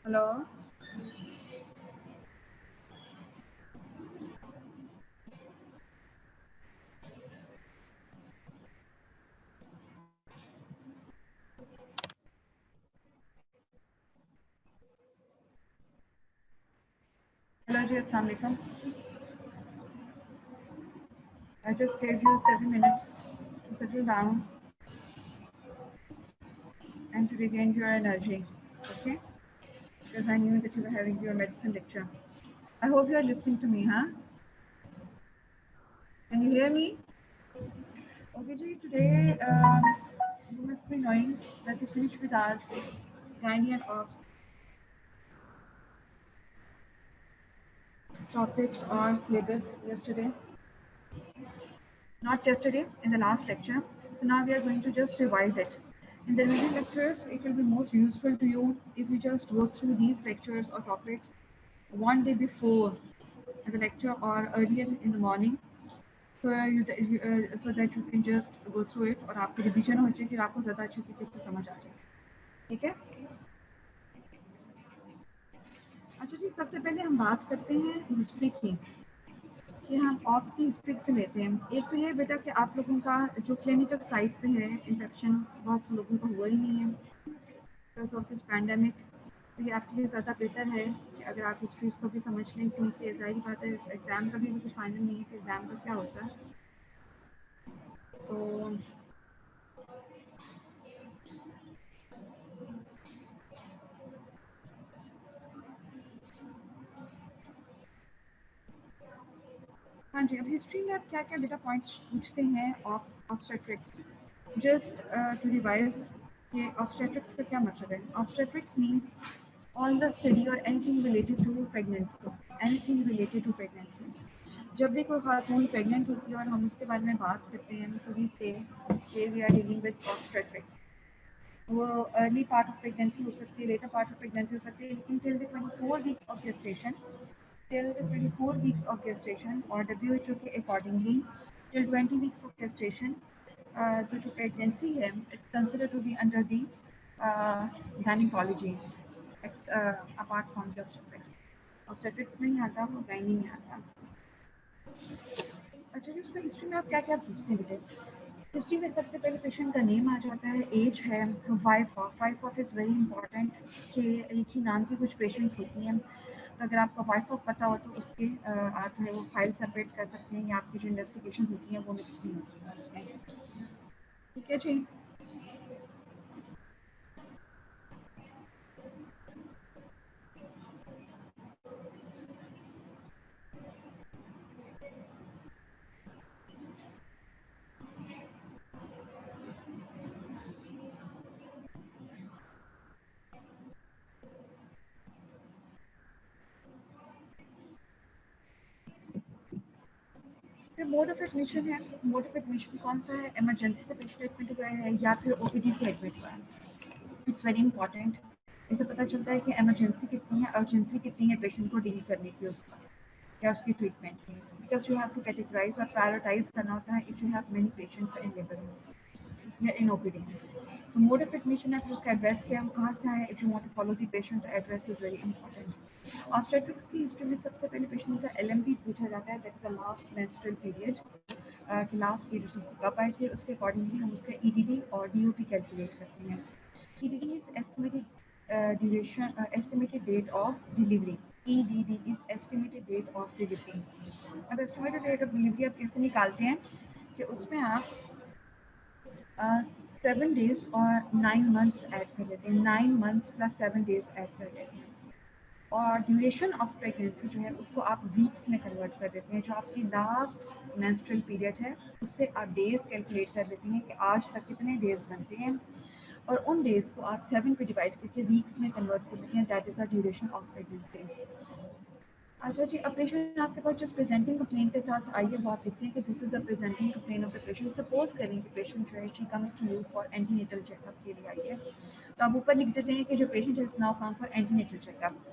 Hello. Hello, ji. Assalamu alaikum. I just gave you 7 minutes to settle down and to regain your energy. Okay? Because I knew that you were having your medicine lecture. I hope you are listening to me, huh? Can you hear me? Okay, ji. Today, you must be knowing that we finished with our gynae and ops topics or syllabus yesterday. Not yesterday, in the last lecture. So now we are going to just revise it. In the remaining lectures, it will be most useful to you if you just go through these lectures or topics one day before the lecture or earlier in the morning, so that you can just go through it और आपकी revision हो जाए फिर आपको ज़्यादा अच्छे तरीके से समझ आ जाए. ठीक है. अच्छा जी, सबसे पहले हम बात करते हैं हिस्ट्री की कि हम ऑप्स की हिस्ट्री से लेते हैं. एक तो ये बेटा कि आप लोगों का जो क्लिनिकल साइट पे है इन्फेक्शन बहुत से लोगों को हुआ ही नहीं है बिकॉज ऑफ दिस पैंडमिक. तो ये आपके लिए ज़्यादा बेटर है कि अगर आप हिस्ट्रीज को भी समझ लें क्योंकि जाहिर बात है एग्ज़ाम का भी कुछ फाइनल नहीं है कि एग्ज़ाम का क्या होता है. तो हाँ जी, अब हिस्ट्री में आप क्या क्या बेटा पॉइंट्स पूछते हैं ऑब्स्टेट्रिक्स. जस्ट टू रिवाइज कि ऑब्स्टेट्रिक्स का क्या मतलब है. Obstetrics means all the study और anything related to pregnancy. Anything related to pregnancy. जब भी कोई खातून प्रेग्नेंट होती है और हम उसके बारे में बात करते हैं तो वी से we are dealing with obstetrics. वो अर्ली पार्ट ऑफ प्रेगनेंसी हो सकती है, लेटर पार्ट ऑफ प्रेगनेंसी हो सकती है, लेकिन till the 24 weeks of gestation, till the 24 weeks of gestation or WHO के accordingly till 20 weeks of gestation, तो जो प्रेगनेंसी है it's considered to be under the gynecology, apart from the obstetrics. obstetrics में ही आता, वो gynae में आता. अच्छा जी, उसमें हिस्ट्री में आप क्या क्या पूछते हैं बेटे. हिस्ट्री में सबसे पहले पेशेंट का नेम आ जाता है, एज है, wife of is very important कि एक ही नाम की कुछ पेशेंट्स होती हैं. तो अगर आपको वाइफ ऑफ पता हो तो उसके आप जो है वो फाइल सेपरेट कर सकते हैं या आपकी जो इन्वेस्टिगेशन होती हैं वो मिक्स नहीं होती हैं. ठीक है जी. फिर मोड ऑफ एडमिशन है. मोड ऑफ एडमिशन कौन सा है. इमरजेंसी से पेशेंट एडमिट हुआ है या फिर ओपीडी से एडमिट हुआ है. It's very important. इससे पता चलता है कि इमरजेंसी कितनी है, अर्जेंसी कितनी है पेशेंट को डील करने की उसका या उसकी ट्रीटमेंट की. Because you have to categorize और प्रायोरिटाइज करना होता है if you have many patients in labour या इन ओपीडी. तो मोड ऑफ एडमिशन है, फिर उसका एड्रेस क्या है, कहाँ से आए. If you want to follow the patient address is very important. Obstetrics की हिस्ट्री में सबसे पहले पेशेंट का एलएमपी पूछा जाता है. That is the last menstrual period कि लास्ट पीरियड्स उसको कब आए थे. उसके अकॉर्डिंगली हम उसका ईडीडी और डीओपी कैलकुलेट करते हैं. EDD is estimated estimated date of delivery. EDD is estimated date of delivery. अब estimated date of delivery आप कैसे निकालते हैं कि उसमें आप 7 days और 9 months ऐड कर लेते हैं. 9 months प्लस 7 days ऐड कर लेते हैं और ड्यूरेशन ऑफ प्रेगनेंसी जो है उसको आप वीक्स में कन्वर्ट कर देते हैं. जो आपकी लास्ट मेंस्ट्रुअल पीरियड है उससे आप डेज कैलकुलेट कर देते हैं कि आज तक कितने डेज बनते हैं और उन डेज को आप 7 पे डिवाइड करके वीक्स में कन्वर्ट कर देते हैं. That is the duration of pregnancy. अच्छा जी, अब पेशेंट आपके पास जस्ट प्रेजेंटिंग कंप्लेन के साथ आइए वो आप लिखते हैं कि this is the presenting complaint of the patient. Suppose करें कि पेशेंट जो है she comes to you for antenatal checkup के लिए आई है. तो आप ऊपर लिख देते हैं कि जो patient is now come for antenatal checkup.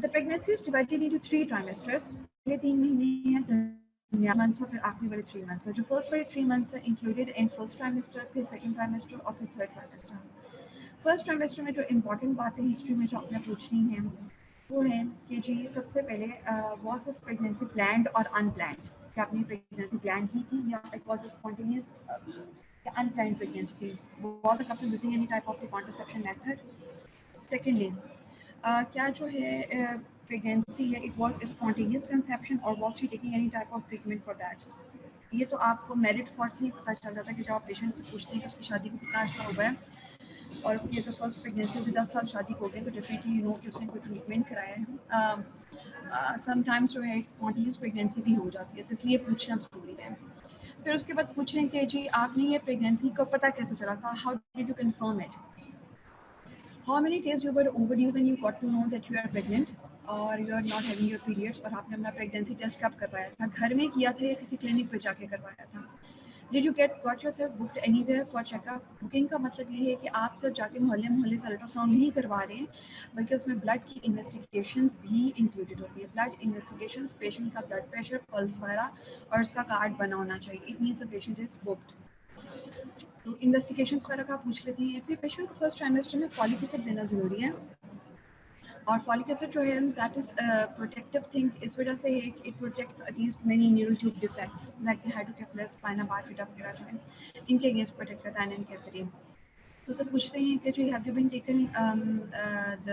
The pregnancy is divided into 3 trimesters. पहले 3 महीने हैं, दरमियान मंथ्स और फिर आखिरी वाले 3 मंथ्स है. जो फर्स्ट वाले 3 मंथ्स है इंक्लूडेड इन फर्स्ट ट्राइमेस्टर, फिर सेकंड ट्राइमेस्टर और फिर थर्ड ट्राइमेस्टर. फर्स्ट ट्राइमेस्टर में जो इम्पोर्टेंट बातें हिस्ट्री में जो आपने पूछनी है वो है कि जी सबसे पहले वाज दिस प्रेगनेंसी प्लान्ड और अनप्लान्ड, क्या आपने प्रेगनेंसी प्लान की थी या इट वाज अ स्पॉन्टेनियस या अनप्लान्ड प्रेगनेंसी थी, was the couple using any type of the contraception method. Secondly क्या जो है प्रेगनेंसी है इट वाज स्पॉन्टेनियस कंसेप्शन और was she taking any type of treatment for that. ये तो आपको मेरिट फॉर से ही पता चल जाता है कि जब आप पेशेंट से पूछते हैं कि उसकी शादी को कितना अर्सा हुआ है और उसकी अगर फर्स्ट प्रेगनेंसी होगी 10 साल शादी हो गई तो डेफिनेटली यू नो कि उसने कोई ट्रीटमेंट कराया है। समटाइम्स जो है स्पॉन्टेनियस प्रेगनेंसी भी हो जाती है, तो इसलिए पूछना जरूरी है। फिर उसके बाद पूछें कि जी आपने ये प्रेगनेंसी को पता कैसे चला था, how did you confirm it, how many days you were overdue when you got to know that you are pregnant और you are not having your periods, और आपने अपना प्रेगनेंसी टेस्ट कब करवाया था, घर में किया था या किसी क्लिनिक पे जाके करवाया था। Did you got yourself booked anywhere for checkup. Booking का मतलब ये है कि आप सिर्फ जाके मोहल्ले मोहल्ले से अल्ट्रासाउंड नहीं करवा रहे हैं, बल्कि उसमें ब्लड की इन्वेस्टिगेशंस भी इंक्लूडेड होती है। ब्लड इन्वेस्टिगेशंस, पेशेंट का ब्लड प्रेशर, पल्स वगैरह, और उसका कार्ड बना होना चाहिए। It means the patient is booked. तो इन्वेस्टिगेशंस वगैरह का पूछ लेते हैं। फिर पेशेंट को फर्स्ट ट्राइमेस्टर में फॉलिक एसिड देना ज़रूरी है, और फॉलिक एसिड जो है दैट इज प्रोटेक्टिव थिंग, इस वजह से है कि it protects against many neural tube defects like the hydrocephalus, spina bifida वगैरह जो है इनके अगेंस्ट प्रोटेक्ट करता है एनकेफेलिन। तो सर पूछते हैं कि जो have you been taken the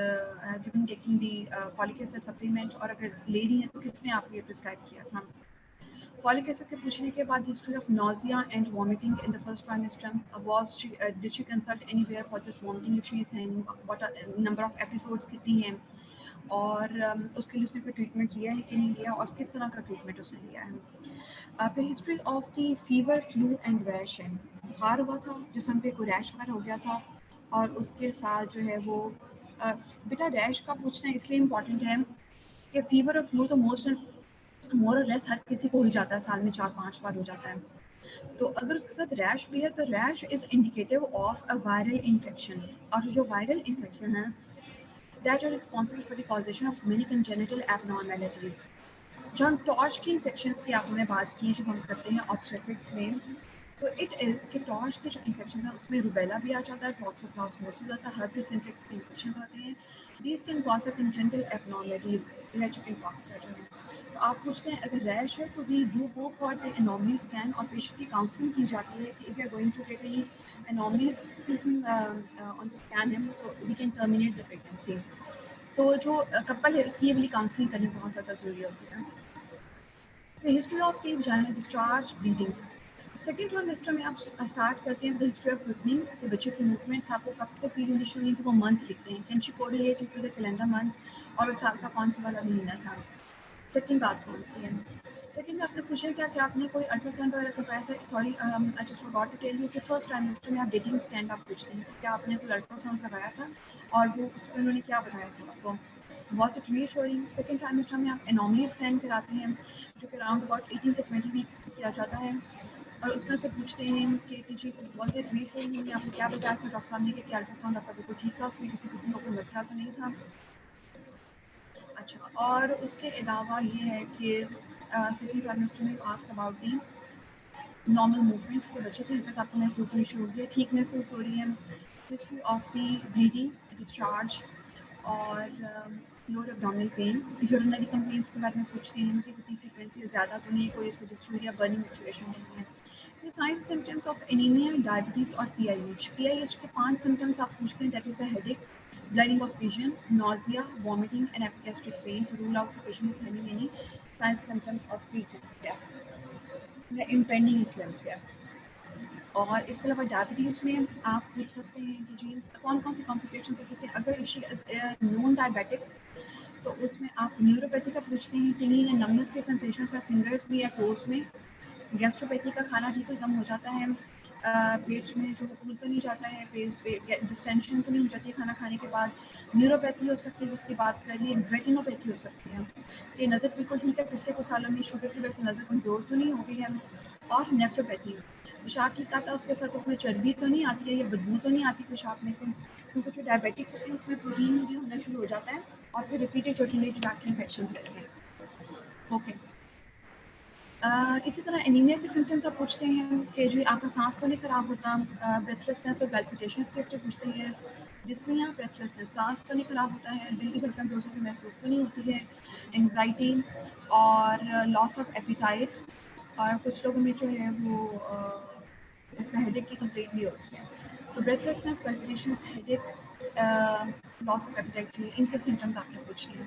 folic acid supplement, और अगर ले रही हैं तो किसने आपको ये प्रिस्क्राइब किया था। फॉलिक एसिड के पूछने के बाद history of nausea and vomiting in the first trimester, was she did she consult anywhere for this vomiting if she is having, what are number of episodes कितनी हैं, और उसके लिए उसने कोई ट्रीटमेंट लिया है कि नहीं लिया, और किस तरह का ट्रीटमेंट उसने लिया है। फिर history of the fever, flu and rash है, बुखार हुआ था जिसम पे कोई रैश वगैरह हो गया था, और उसके साथ जो है वो बेटा रैश का पूछना इसलिए इम्पॉर्टेंट है कि फीवर और फ्लू तो मोर और लेस हर किसी को हो जाता है, साल में 4-5 बार हो जाता है। तो अगर उसके साथ रैश भी है तो rash is indicative of a viral infection, और जो वायरल इन्फेक्शन है that are responsible for the causation of many congenital abnormalities. जो हम टॉर्च की इन्फेक्शन की आपने बात की जब हम करते हैं ऑब्स्टेट्रिक्स में, तो इट इज़ कि टॉर्च के जो इन्फेक्शन है उसमें रुबेला भी आ जाता है, टॉक्सोप्लाज्मोसिस आता है, हर्पेस सिम्प्लेक्स के इन्फेक्शन आते हैं। These can cause a congenital abnormalities, यह चिकन पॉक्स का जो है। तो आप पूछते हैं अगर रैश है तो we do go for the anomaly scan, और पेशेंट की काउंसलिंग की जाती है कि if you are going to get any anomalies on the scan him तो we can terminate the pregnancy. तो जो कपल है उसकी ये वाली काउंसलिंग करनी बहुत ज़्यादा ज़रूरी होती है। History of the vaginal discharge, bleeding. Second trimester में आप स्टार्ट करते हैं हिस्ट्री ऑफ क्विकनिंग, कि बच्चे की मूवमेंट्स आपको कब से फील होनी शुरू हुई, तो वो मंथ लिखते हैं, can she correlate to the calendar month, और वो साल का कौन सा वाला महीना था। सेकेंड बात कौन सी है, सेकेंड में आपने पूछा क्या क्या आपने कोई अल्ट्रासाउंड वगैरह करवाया था। Sorry I just forgot to tell you कि फर्स्ट ट्राइमेस्टर में आप डेटिंग स्कैन आप पूछते हैं क्या आपने कोई अल्ट्रासाउंड करवाया था, और वो उसमें उन्होंने क्या बताया था आपको, was it reassuring. Second trimester में आप एनॉमली स्कैन कराते हैं जो कि अराउंड अबाउट 18 से 20 वीक्स किया जाता है, और उसमें से पूछते हैं कि जी वॉज इट रीअश्योरिंग, उन्होंने आपको क्या बताया था डॉक्टर साहब ने कि अल्ट्रासाउंड आपका बिल्कुल ठीक था, उसमें किसी किस्म का कोई मसला तो नहीं था। अच्छा, और उसके अलावा ये है कि सेकेंड ट्राइमेस्टर में ask about the normal movements के बच्चे की हरकत आपको महसूस होनी शुरू हो गई, ठीक महसूस हो रही है। History of the bleeding, discharge, और lower abdominal pain, urinary complaints के बारे में पूछते हैं कि कितनी फ्रीक्वेंसी ज़्यादा तो नहीं है, कोई इसको डिस्ट्यूरिया बर्निंग सिचुएशन नहीं है। फिर signs symptoms of anaemia, diabetes और पीआईएच के 5 सिम्टम्स आप पूछते हैं, that is the headache, blurring of vision, nausea, vomiting and epigastric pain to rule out the patient is having any signs symptoms of preeclampsia या impending eclampsia। और इसके अलावा diabetes में आप पूछ सकते हैं कि जी कौन कौन सी कॉम्प्लिकेशन हो सकते हैं अगर शी इज़ नॉन डायबिटिक, तो उसमें आप न्यूरोपैथी का पूछते हैं, टिंगलिंग एंड नमनेस के सेंसेशन है फिंगर्स में या टोज में। गैस्ट्रोपैथी का खाना ठीक से जम हो जाता है, पेट में जो फूल तो नहीं जाता है, पेट पे डिस्टेंशन तो नहीं हो जाती है खाना खाने के बाद। न्यूरोपैथी हो सकती है, उसकी बात कर लिए। रेटिनोपैथी हो सकती है कि नज़र बिल्कुल ठीक है, पिछले कुछ सालों में शुगर की वजह से नज़र कमज़ोर तो नहीं हो गई है। और नेफ्रोपैथी, पेशाब ठीक आता है, उसके साथ उसमें चर्बी तो नहीं आती है या बदबू तो नहीं आती पेशाब में से, क्योंकि जो डायबिटिक्स होते हैं उसमें प्रोटीन भी होना शुरू हो जाता है, और फिर रिपीटेड यूरिनरी ट्रैक्ट इन्फेक्शन रहते हैं। ओके, इसी तरह एनीमिया के सिम्टम्स आप पूछते हैं कि जो आपका सांस तो नहीं खराब होता, ब्रेथलेसनेस और पैल्पिटेशंस के हिस्ट्री पूछते हैं, डिस्निया, ब्रेथलेसनेस, सांस तो नहीं खराब होता है, दिल की धड़कन जोर से महसूस तो नहीं होती है, एंग्जाइटी और लॉस ऑफ एपिटाइट, और कुछ लोगों में जो है वो इसमें हेडेक की कंप्लेंट भी होती है। तो breathlessness, palpitations, headache, loss of appetite, इनके सिम्टम्स आपने पूछ लिए।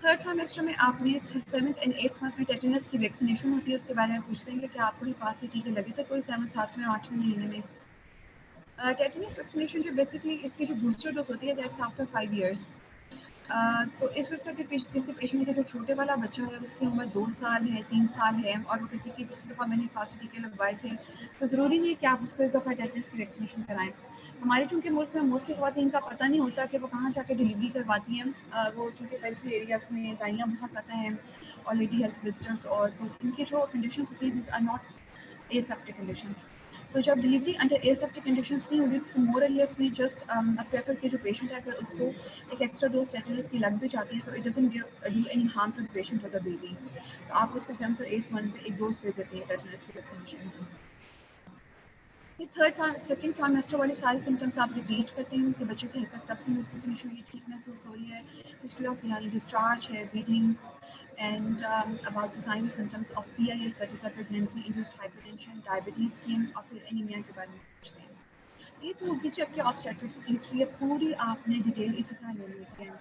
थर्ड ट्राइमेस्टर में आपने 7th एंड 8th मंथ में टेटेनस की वैक्सीनेशन होती है, उसके बारे में पूछते हैं कि आपको हिपास से टीके लगे थे कोई 7th, 7वें, 8वें महीने में। टेटेनस वैक्सीनेशन जो बेसिकली इसकी जो बूस्टर डोज होती है दैट्स आफ्टर 5 years। तो इस वजह से किसी पेशेंट का जो छोटे वाला बच्चा है उसकी उम्र 2 साल है, 3 साल है, और वो कहती है कि पिछली दफ़ा मैंने हिपास से टीके लगवाए थे, तो ज़रूरी नहीं है कि आप उसको इस दफ़ा टेटेनस की वैक्सीनेशन कराएं। हमारे चूँकि मुल्क में मोस्टली ख़वातीन का पता नहीं होता कि वो कहाँ जाके डिलीवरी करवाती हैं, वो चूँकि पेरिफेरल एरियाज़ में दाइयाँ बहुत ज़्यादा हैं और लेडी हेल्थ विजिटर्स, और तो उनकी जो कंडीशंस होती हैं this are not aseptic conditions. तो जब डिलीवरी अंडर एसेप्टिक कंडीशंस नहीं होगी तो मोर और लेस में जस्ट प्रेफर के जो पेशेंट है अगर उसको एक एक्स्ट्रा डोज टेटेनस की लग भी जाती है तो it doesn't do any harm to the patient और द बेबी। तो आप उसको 7th और 8th मंथ में एक डोज दे देते हैं टेटेनस की वैक्सीनेशन की। ये सेकंड ट्राइमेस्टर वाले सारे सिम्टम्स आप रिपीट करते हैं कि बच्चे की हरकत कब से महसूस होनी शुरू हुई, ठीक महसूस हो रही है, हिस्ट्री ऑफ यानी डिस्चार्ज है, bleeding, and about the signs and symptoms of PIH, that is a pregnancy induced hypertension, diabetes की, और फिर एनीमिया के बारे में पूछते हैं। ये तो होगी जब कि ऑब्स्टेट्रिक्स की हिस्ट्री है पूरी आपने डिटेल इसी तरह लेनी होती है।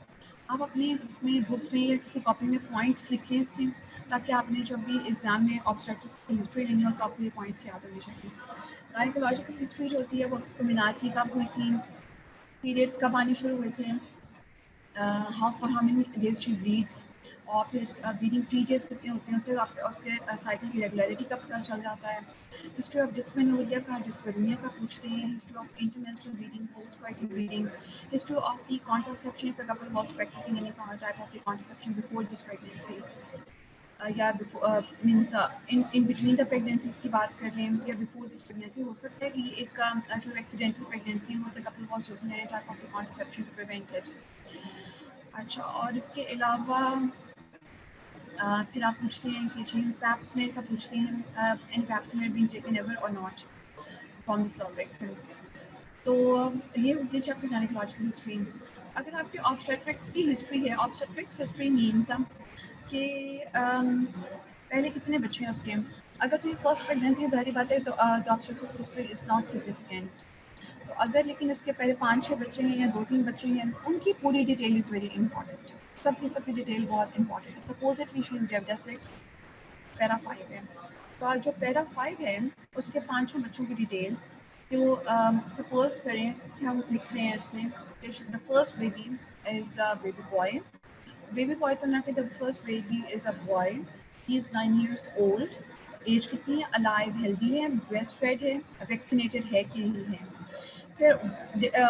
आप अपने उसमें बुक में या किसी कॉपी में पॉइंट्स लिख लें इसके, ताकि आपने जब भी एग्जाम में ऑब्स्टेट्रिक्स की हिस्ट्री लेनी हो तो आपको ये पॉइंट्स याद होने चाहिए। गायनोलॉजिकल हिस्ट्री जो होती है वो मिनार्की कब हुई थी, पीरियड्स कब आने शुरू हुए थे, how many days she bleeds, और फिर ब्लीडिंग फ्री डेज कितने होते हैं, उससे आपके उसके साइकिल की रेगुलरिटी का पता चल जाता है। हिस्ट्री ऑफ डिस्मेनोरिया का, डिस्पेरिनिया का पूछते हैं, history of intermenstrual bleeding, post coital bleeding, history of the contraception if the couple was practising any type of the contraception before this pregnancy, या means in between the pregnancies की बात कर रहे हैं या बिफोर दिस प्रेगनेंसी। हो सकता है कि ये एक जो एक्सीडेंटल प्रेगनेंसी हो the couple was using any type of the contraception to prevent it. अच्छा, और इसके अलावा फिर आप पूछते हैं कि जी पैप स्मेयर का पूछते हैं, and pap smear being taken ever or not from the cervix. तो ये होती है आपकी गायनोलॉजिकल हिस्ट्री। अगर आपके ऑब्स्टेट्रिक्स की हिस्ट्री है, ऑब्स्टेट्रिक्स हिस्ट्री मीन था कि पहले कितने बच्चे हैं उसके, अगर तो ये फर्स्ट प्रेगनेंसी है ज़ाहिर बात है तो obstetrics history is not significant. तो अगर लेकिन इसके पहले 5-6 बच्चे हैं या 2-3 बच्चे हैं, उनकी पूरी डिटेल इज़ वेरी इंपॉर्टेंट। सबकी डिटेल बहुत इंपॉर्टेंट है। सपोज इट शी इज़ डेवडा 6, पैरा 5 है, तो जो पैरा 5 है उसके 5-6 बच्चों की डिटेल, तो सपोज करें कि हम लिख रहे हैं इसमें the first baby is a baby boy, baby boy तो ना कि the first baby is a boy, he is 9 years old, age कितनी है, अलाइव, हेल्दी है, ब्रेस्ट फेड है, वैक्सीनेटेड है कि नहीं है। फिर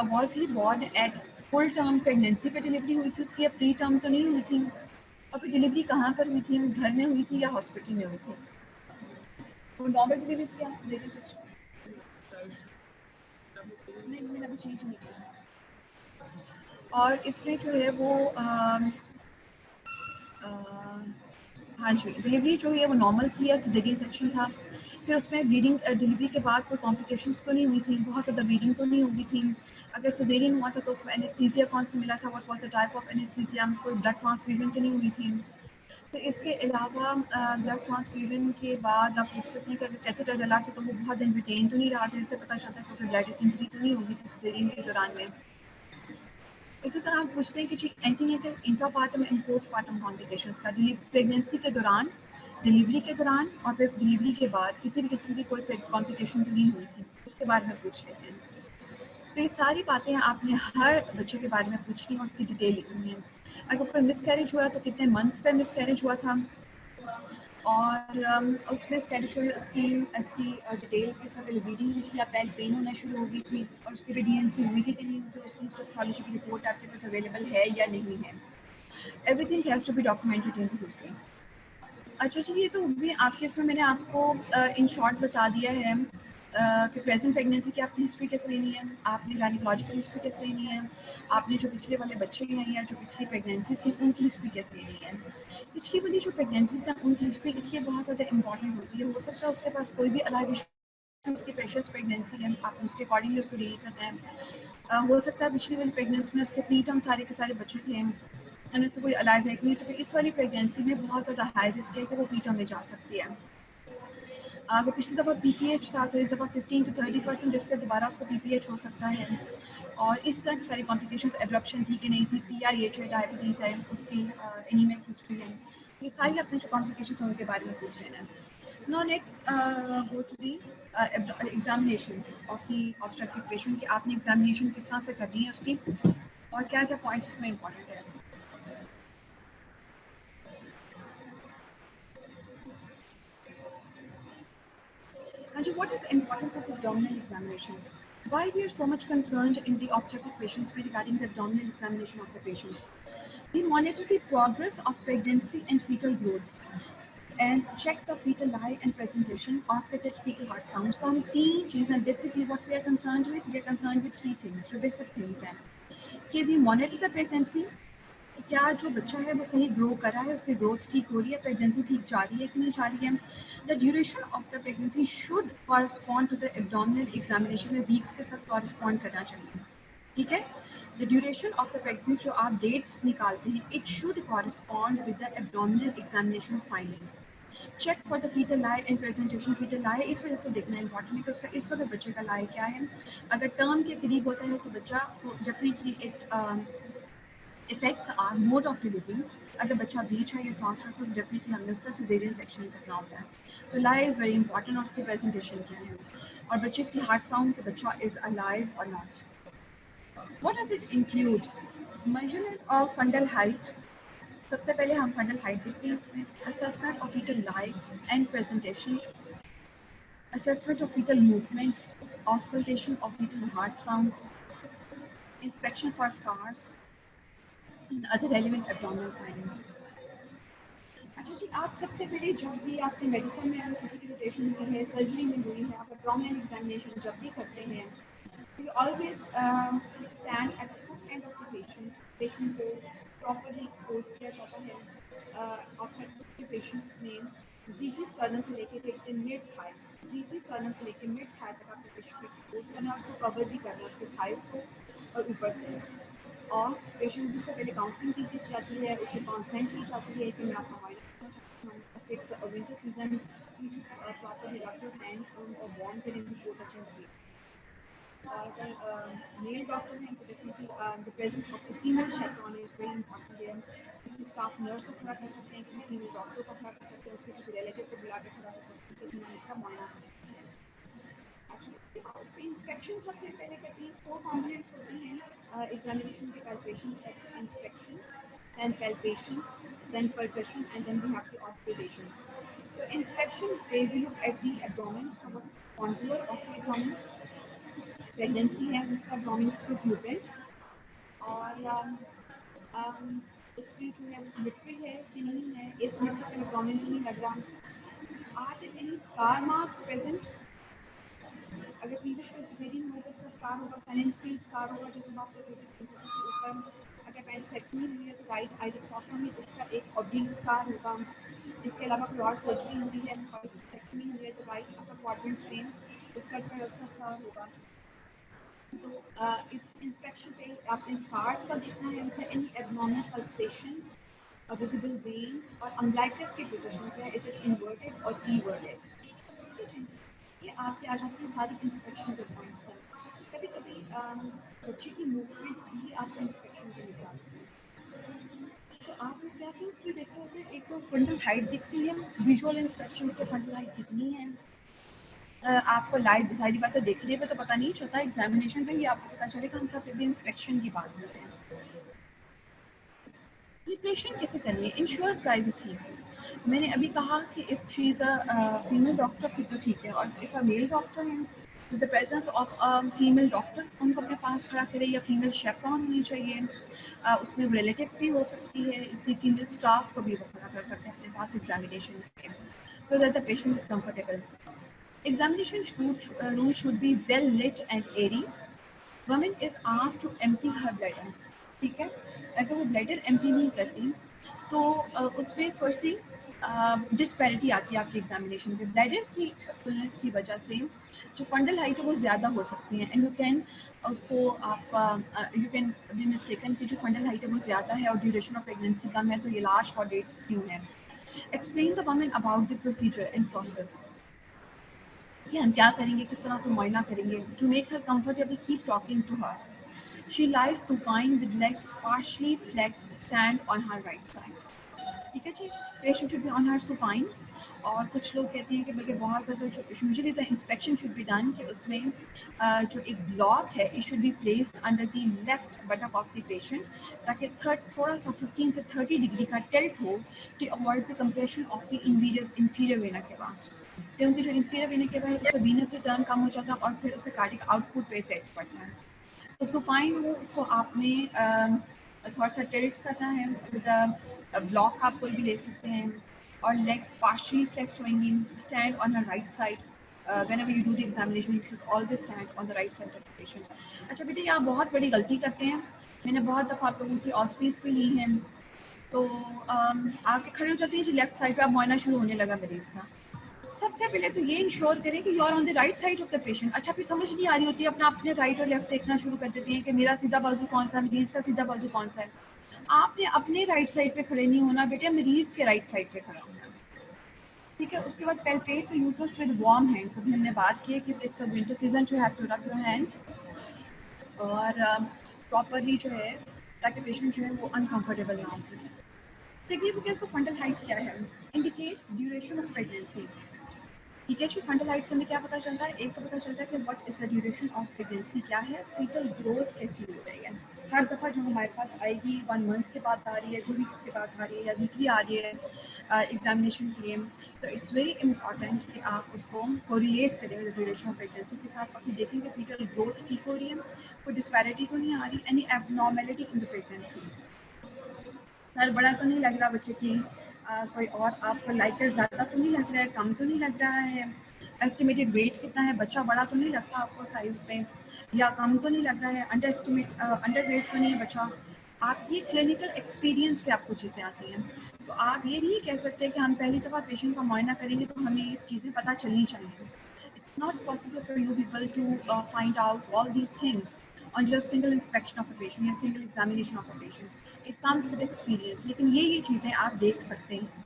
was he born at full term pregnancy पे डिलीवरी हुई थी उसकी, या प्री टर्म तो नहीं हुई थी, और फिर डिलीवरी कहाँ पर हुई थी, घर में हुई थी या हॉस्पिटल में हुई थी। वो नॉर्मल डिलीवरी थी या नहीं, मैंने अभी चेंज नहीं किया। और इसमें जो है वो हाँ जी, डिलीवरी जो है वो नॉर्मल थी या सिजेरियन सेक्शन था। फिर उसमें ब्लीडिंग डिलीवरी के बाद कोई कॉम्प्लिकेशंस तो नहीं हुई थी, बहुत ज़्यादा ब्लीडिंग तो नहीं हुई थी। अगर सिजेरियन हुआ था तो उसमें एनेस्थीसिया कौन सा मिला था, what was the type of anaesthesia, कोई ब्लड ट्रांसफ्यूजन तो नहीं हुई थी। फिर इसके अलावा ब्लड ट्रांसफ्यूजन के बाद आप पूछ सकते हैं कि अगर कैथेटर डला था तो वो बहुत दिन रिटेन तो नहीं रहा था, इससे पता चलता है कि कोई ब्लड इंजरी तो नहीं होगी थी सिजेरियन के दौरान में। इसी तरह हम पूछते हैं कि जी antenatal, intrapartum and postpartum complications का, प्रेगनेंसी के दौरान, डिलीवरी के दौरान और फिर डिलीवरी के बाद किसी भी किस्म की कोई कॉम्प्लिकेशन तो नहीं हुई थी, उसके बारे में पूछ लेते हैं। तो ये सारी बातें आपने हर बच्चे के बारे में पूछनी है और उसकी डिटेल लिखनी है। अगर कोई मिसकैरेज हुआ तो कितने मंथ्स पे मिसकैरेज हुआ था, और उसमें मिसकैरेज हुई उसकी उसकी डिटेल की, उसमें ब्लीडिंग हुई थी या पेन होना शुरू हो गई थी, और उसकी भी डीएनसी हुई थी कि नहीं हुई थी, उसकी हिस्टोपैथोलॉजी की रिपोर्ट आपके पास अवेलेबल है या नहीं है। Everything has to be documented in the history. अच्छा जी, ये तो भी आपके इसमें मैंने आपको इन शॉर्ट बता दिया है कि प्रेजेंट प्रेगनेंसी की आपकी हिस्ट्री कैसे लेनी है, आपने गायनिकोलॉजिकल हिस्ट्री कैसे लेनी है, आपने जो पिछले वाले बच्चे हैं या जो पिछली प्रेगनेंसी थी उनकी हिस्ट्री कैसे लेनी है। पिछली वाली जो प्रेगनेंसीज हैं उनकी हिस्ट्री इसलिए बहुत ज़्यादा इंपॉर्टेंट होती है। हो सकता है उसके पास कोई भी अलाइव इशू, उसकी प्रेशर्स प्रेगनेंसी है, आपने उसके अकॉर्डिंगली उसको डील करना है। हो सकता है पिछली वाली प्रेगनेंसी में उसके प्री टर्म सारे के सारे बच्चे थे एंड तो कोई अलाइव है नहीं, तो फिर इस वाली प्रेगनेंसी में बहुत ज़्यादा हाई रिस्क है कि वो प्री टर्म में जा सकती है। अगर पिछली दफ़ा PPH था तो इस दफ़ा 15 to 30% रिस्क दोबारा उसको PPH हो सकता है। और इस तरह की सारी कॉम्प्लिकेशंस, एब्रप्शन थी कि नहीं थी, PRH है, डायबिटीज़ है, उसकी एनीमिक हिस्ट्री है, ये सारी अपने जो कॉम्प्लिकेशंस हैं उनके बारे में पूछ लेना है। Now next go to the examination of the obstetric patient कि आपने एग्जामिनेशन किस तरह से करनी है उसकी और क्या क्या पॉइंट्स इसमें इंपॉर्टेंट है। And so what is the importance of abdominal examination? Why we are so much concerned in the obstetric patients regarding the abdominal examination of the patient? We monitor the progress of pregnancy and fetal growth and check the fetal lie and presentation, auscultate fetal heart sounds. So हम तीन चीज़ें basically what we are concerned with, we are concerned with three things, जो basic things हैं कि we monitor the pregnancy, क्या जो बच्चा है वो सही ग्रो कर रहा है, उसकी ग्रोथ ठीक हो रही है, प्रेगनेंसी ठीक जा रही है कि नहीं जा रही है। The duration of the pregnancy should correspond to the abdominal examination में वीक्स के साथ कॉरस्पॉन्ड करना चाहिए, ठीक है। The duration of the pregnancy जो आप डेट्स निकालते हैं it should correspond with the abdominal examination findings. Check for the fetal lie and presentation. Fetal lie इस वजह से देखना इंपॉर्टेंट है कि उसका इस वक्त बच्चे का लाई क्या है। अगर टर्म के करीब होता है तो बच्चा तो definitely it effects are mode of delivery. अगर बच्चा ब्रीच है या ट्रांसफर तो डेफिनेटली हमें उसका सिजेरियन सेक्शन करना होता है। तो लाई इज़ वेरी इंपॉर्टेंट और उसकी प्रेजेंटेशन क्या है और बच्चे की हार्ट साउंड कि बच्चा is alive or not. What does it include? Measurement of fundal height. सबसे पहले हम फंडल हाइट देखते हैं इसमें। Assessment of fetal lie and presentation, assessment of fetal movements, auscultation of fetal heart sounds, inspection for scars, and other relevant abdominal findings. अच्छा जी, आप सबसे पहले जब भी आपने मेडिसिन में अगर किसी की रोटेशन हुई है, सर्जरी में हुई है, आप abdominal एग्जामिनेशन जब भी करते हैं, you always stand at the foot end of the patient. Patient को प्रॉपरली एक्सपोज किया जाता है। ऑब्स्टेट्रिक के पेशेंट्स ने जीटी स्टर्नम से लेके take mid thigh, xiphisternum से लेके मिड थाई तक आपके पेशेंट को एक्सपोज करना है, उसको कवर भी करना है उसके थाइस को और ऊपर से। और पेशेंट जिससे पहले काउंसलिंग की जाती है, उससे कॉन्सेंट ली जाती है कि मैं आपका माइनर करना चाहती हूँ। It's winter season, you should properly rub your hand on और warm them before touching the feet. और अगर मेल डॉक्टर हैं तो definitely the presence of the female chaperone is very important है। किसी स्टाफ नर्स को खड़ा कर सकते हैं, किसी फीमेल डॉक्टर को खड़ा कर सकते हैं, उसके किसी रिलेटिव को बुला के खड़ा कर सकते हैं जिन्होंने इसका मुआयना करना है। अच्छा, इंस्पेक्शन सबसे पहले करती हैं। 4 कॉम्पोनेंट्स होती हैं एग्जामिनेशन के palpation, inspection, then palpation, then percussion, and then we have the observation. So inspection, we look at the abdomen, so what is the contour of the abdomen, pregnancy है उसका abdomen प्रोट्रूडेंट और उसकी जो है symmetry है कि नहीं है, एसिमेट्रिकल abdomen तो नहीं लग रहा। Are there any scar marks present? अगर प्रीवियस कोई सिजेरियन हुआ तो उसका स्कार होगा, पेनिनस्टील स्कार होगा जो सुबह के ऊपर। अगर पेनिसेक्टमी हुई है तो राइट आइडियोफॉसा में उसका एक ऑब्लिक स्कार होगा। इसके अलावा कोई और सर्जरी हुई है, पेनिसेक्टमी हुई है तो राइट अपर क्वाड्रेंट प्लेन उसका स्कार होगा। तो इस इंस्पेक्शन पे आपने स्कार्स का देखना है, उसमें any abnormal pulsation, visible veins और अम्बलाइकस की पोजीशन क्या है, इज इट इन्वर्टेड और ईवर्टेड। ये आपके आ जाती है सारी इंस्पेक्शन के पॉइंट्स हैं। कभी कभी बच्चे की मूवमेंट्स भी आपको इंस्पेक्शन के निकालते हैं। तो आप लोग क्या क्या उसमें देखते होते हैं, एक तो फंडल हाइट दिखती है, विजुअल इंस्पेक्शन के फंडल हाइट कितनी है। आपको लाइट सारी बातें देखने पे तो पता नहीं चलता, एग्जामिनेशन पे ही आपको पता चलेगा। हम सब भी इंस्पेक्शन की बात करते हैं। प्रिपरेशन कैसे करनी है? Ensure privacy. मैंने अभी कहा कि if she is a female doctor फिर तो ठीक है, और इफ़ अ मेल डॉक्टर है तो the presence of a female doctor उनको अपने पास खड़ा करे, या फीमेल शेफरॉन होनी चाहिए। उसमें रिलेटिव भी हो सकती है, इसलिए फीमेल स्टाफ को भी वो खड़ा कर सकते हैं अपने पास एग्जामिनेशन के, so that the patient is comfortable. Examination room should be well lit and airy. Woman is asked to empty her bladder. ठीक है, अगर वो ब्लैडर एम्प्टी नहीं करती तो उसमें थोड़ी सी डिस्पैरिटी आती है आपके एग्जामिनेशन पे। ब्लैडर की फुलनेस की वजह से जो फंडल हाइट है वो ज़्यादा हो सकती है, एंड यू कैन उसको आप यू कैन बी मिस्टेकन कि जो फंडल हाइट है वो ज़्यादा है और ड्यूरेशन ऑफ प्रेगनेंसी कम है, तो ये लार्ज फॉर डेट्स क्यों है। Explain the women about the procedure and process, कि हम क्या करेंगे, किस तरह से मुआयना करेंगे। To make her comfortable keep talking to her. She lies supine with legs partially flexed, stand on her right side. ठीक है जी, patient should be on her supine. और कुछ लोग कहते हैं कि बल्कि बहुत ज़्यादा जो usually the inspection should be done कि उसमें जो एक ब्लॉक है it should be placed under the left बटक of the patient, ताकि थोड़ा सा 15 से 30 डिग्री का टिल्ट हो to avoid the compression of the inferior vena cava, क्योंकि जो इंफीरियर वेना केवा है उससे वीनस रिटर्न कम हो जाता है और फिर उससे कार्डियक आउटपुट पे इफेक्ट पड़ता है। तो सुपाइन हो उसको आपने थोड़ा सा टिल्ट करना है विद ब्लॉक, आप कोई भी ले सकते हैं, और लेग्स पार्शियली फ्लेक्स्ड होंगी। Stand on the right side, whenever you do the examination you should always stand on the right side of the patient। अच्छा बेटे, आप बहुत बड़ी गलती करते हैं, मैंने बहुत दफ़ा आप लोगों की ऑस्पीज भी ली हैं, तो आके खड़े हो जाते हैं जी लेफ्ट साइड पे, आप मुआयना शुरू होने लगा मरीज़ का। सबसे पहले तो ये इंश्योर करें कि you are on the right side of the patient. अच्छा, फिर समझ नहीं आ रही होती है, अपना अपने राइट और लेफ्ट देखना शुरू कर देती हैं कि मेरा सीधा बाजू कौन सा, मरीज़ का सीधा बाजू कौन सा है। आपने अपने राइट साइड पे खड़े नहीं होना बेटे, मरीज़ के राइट साइड पे खड़ा होना, ठीक है। उसके बाद palpate the uterus with warm hands. अभी हमने बात की है कि it's a winter season to have to rub your hands, और प्रॉपरली जो है ताकि पेशेंट जो है वो अनकंफर्टेबल ना हो। सिग्निफिकेंस ऑफ फंडल हाइट क्या है? Indicates duration of pregnancy. ठीक है जी, फंडल हाइट से हमें क्या पता चलता है? एक तो पता चलता है कि what is the duration of pregnancy क्या है, फीटल ग्रोथ कैसी हो रही है। हर दफ़ा जो हमारे पास आएगी 1 मंथ के बाद आ रही है, 2 वीक्स के बाद आ रही है, या वीकली आ रही है एग्जामिनेशन के लिए, तो इट्स वेरी इंपॉर्टेंट कि आप उसको कोरिलेट करें ड्यूरेशन ऑफ प्रेगनेंसी के साथ, और फिर देखें कि फीटल ग्रोथ ठीक हो रही है, कोई डिस्पैरिटी तो नहीं आ रही, any abnormality in the pregnancy. Sir बड़ा तो नहीं लग रहा बच्चे की, कोई और आपको लाइकर ज़्यादा तो नहीं लग रहा है, कम तो नहीं लग रहा है, एस्टिमेटेड वेट कितना है, बच्चा बड़ा तो नहीं लगता आपको साइज पे, या कम तो नहीं लग रहा है, अंडर वेट तो नहीं है बच्चा। आप ये क्लिनिकल एक्सपीरियंस से आपको चीज़ें आती हैं, तो आप ये नहीं कह सकते कि हम पहली दफ़ा पेशेंट का मुआयना करेंगे तो हमें ये चीज़ें पता चलनी चाहिए। It's not possible for you people to find out all these things on just single inspection of a patient या single examination of a patient. It comes with experience. लेकिन ये चीज़ें आप देख सकते हैं।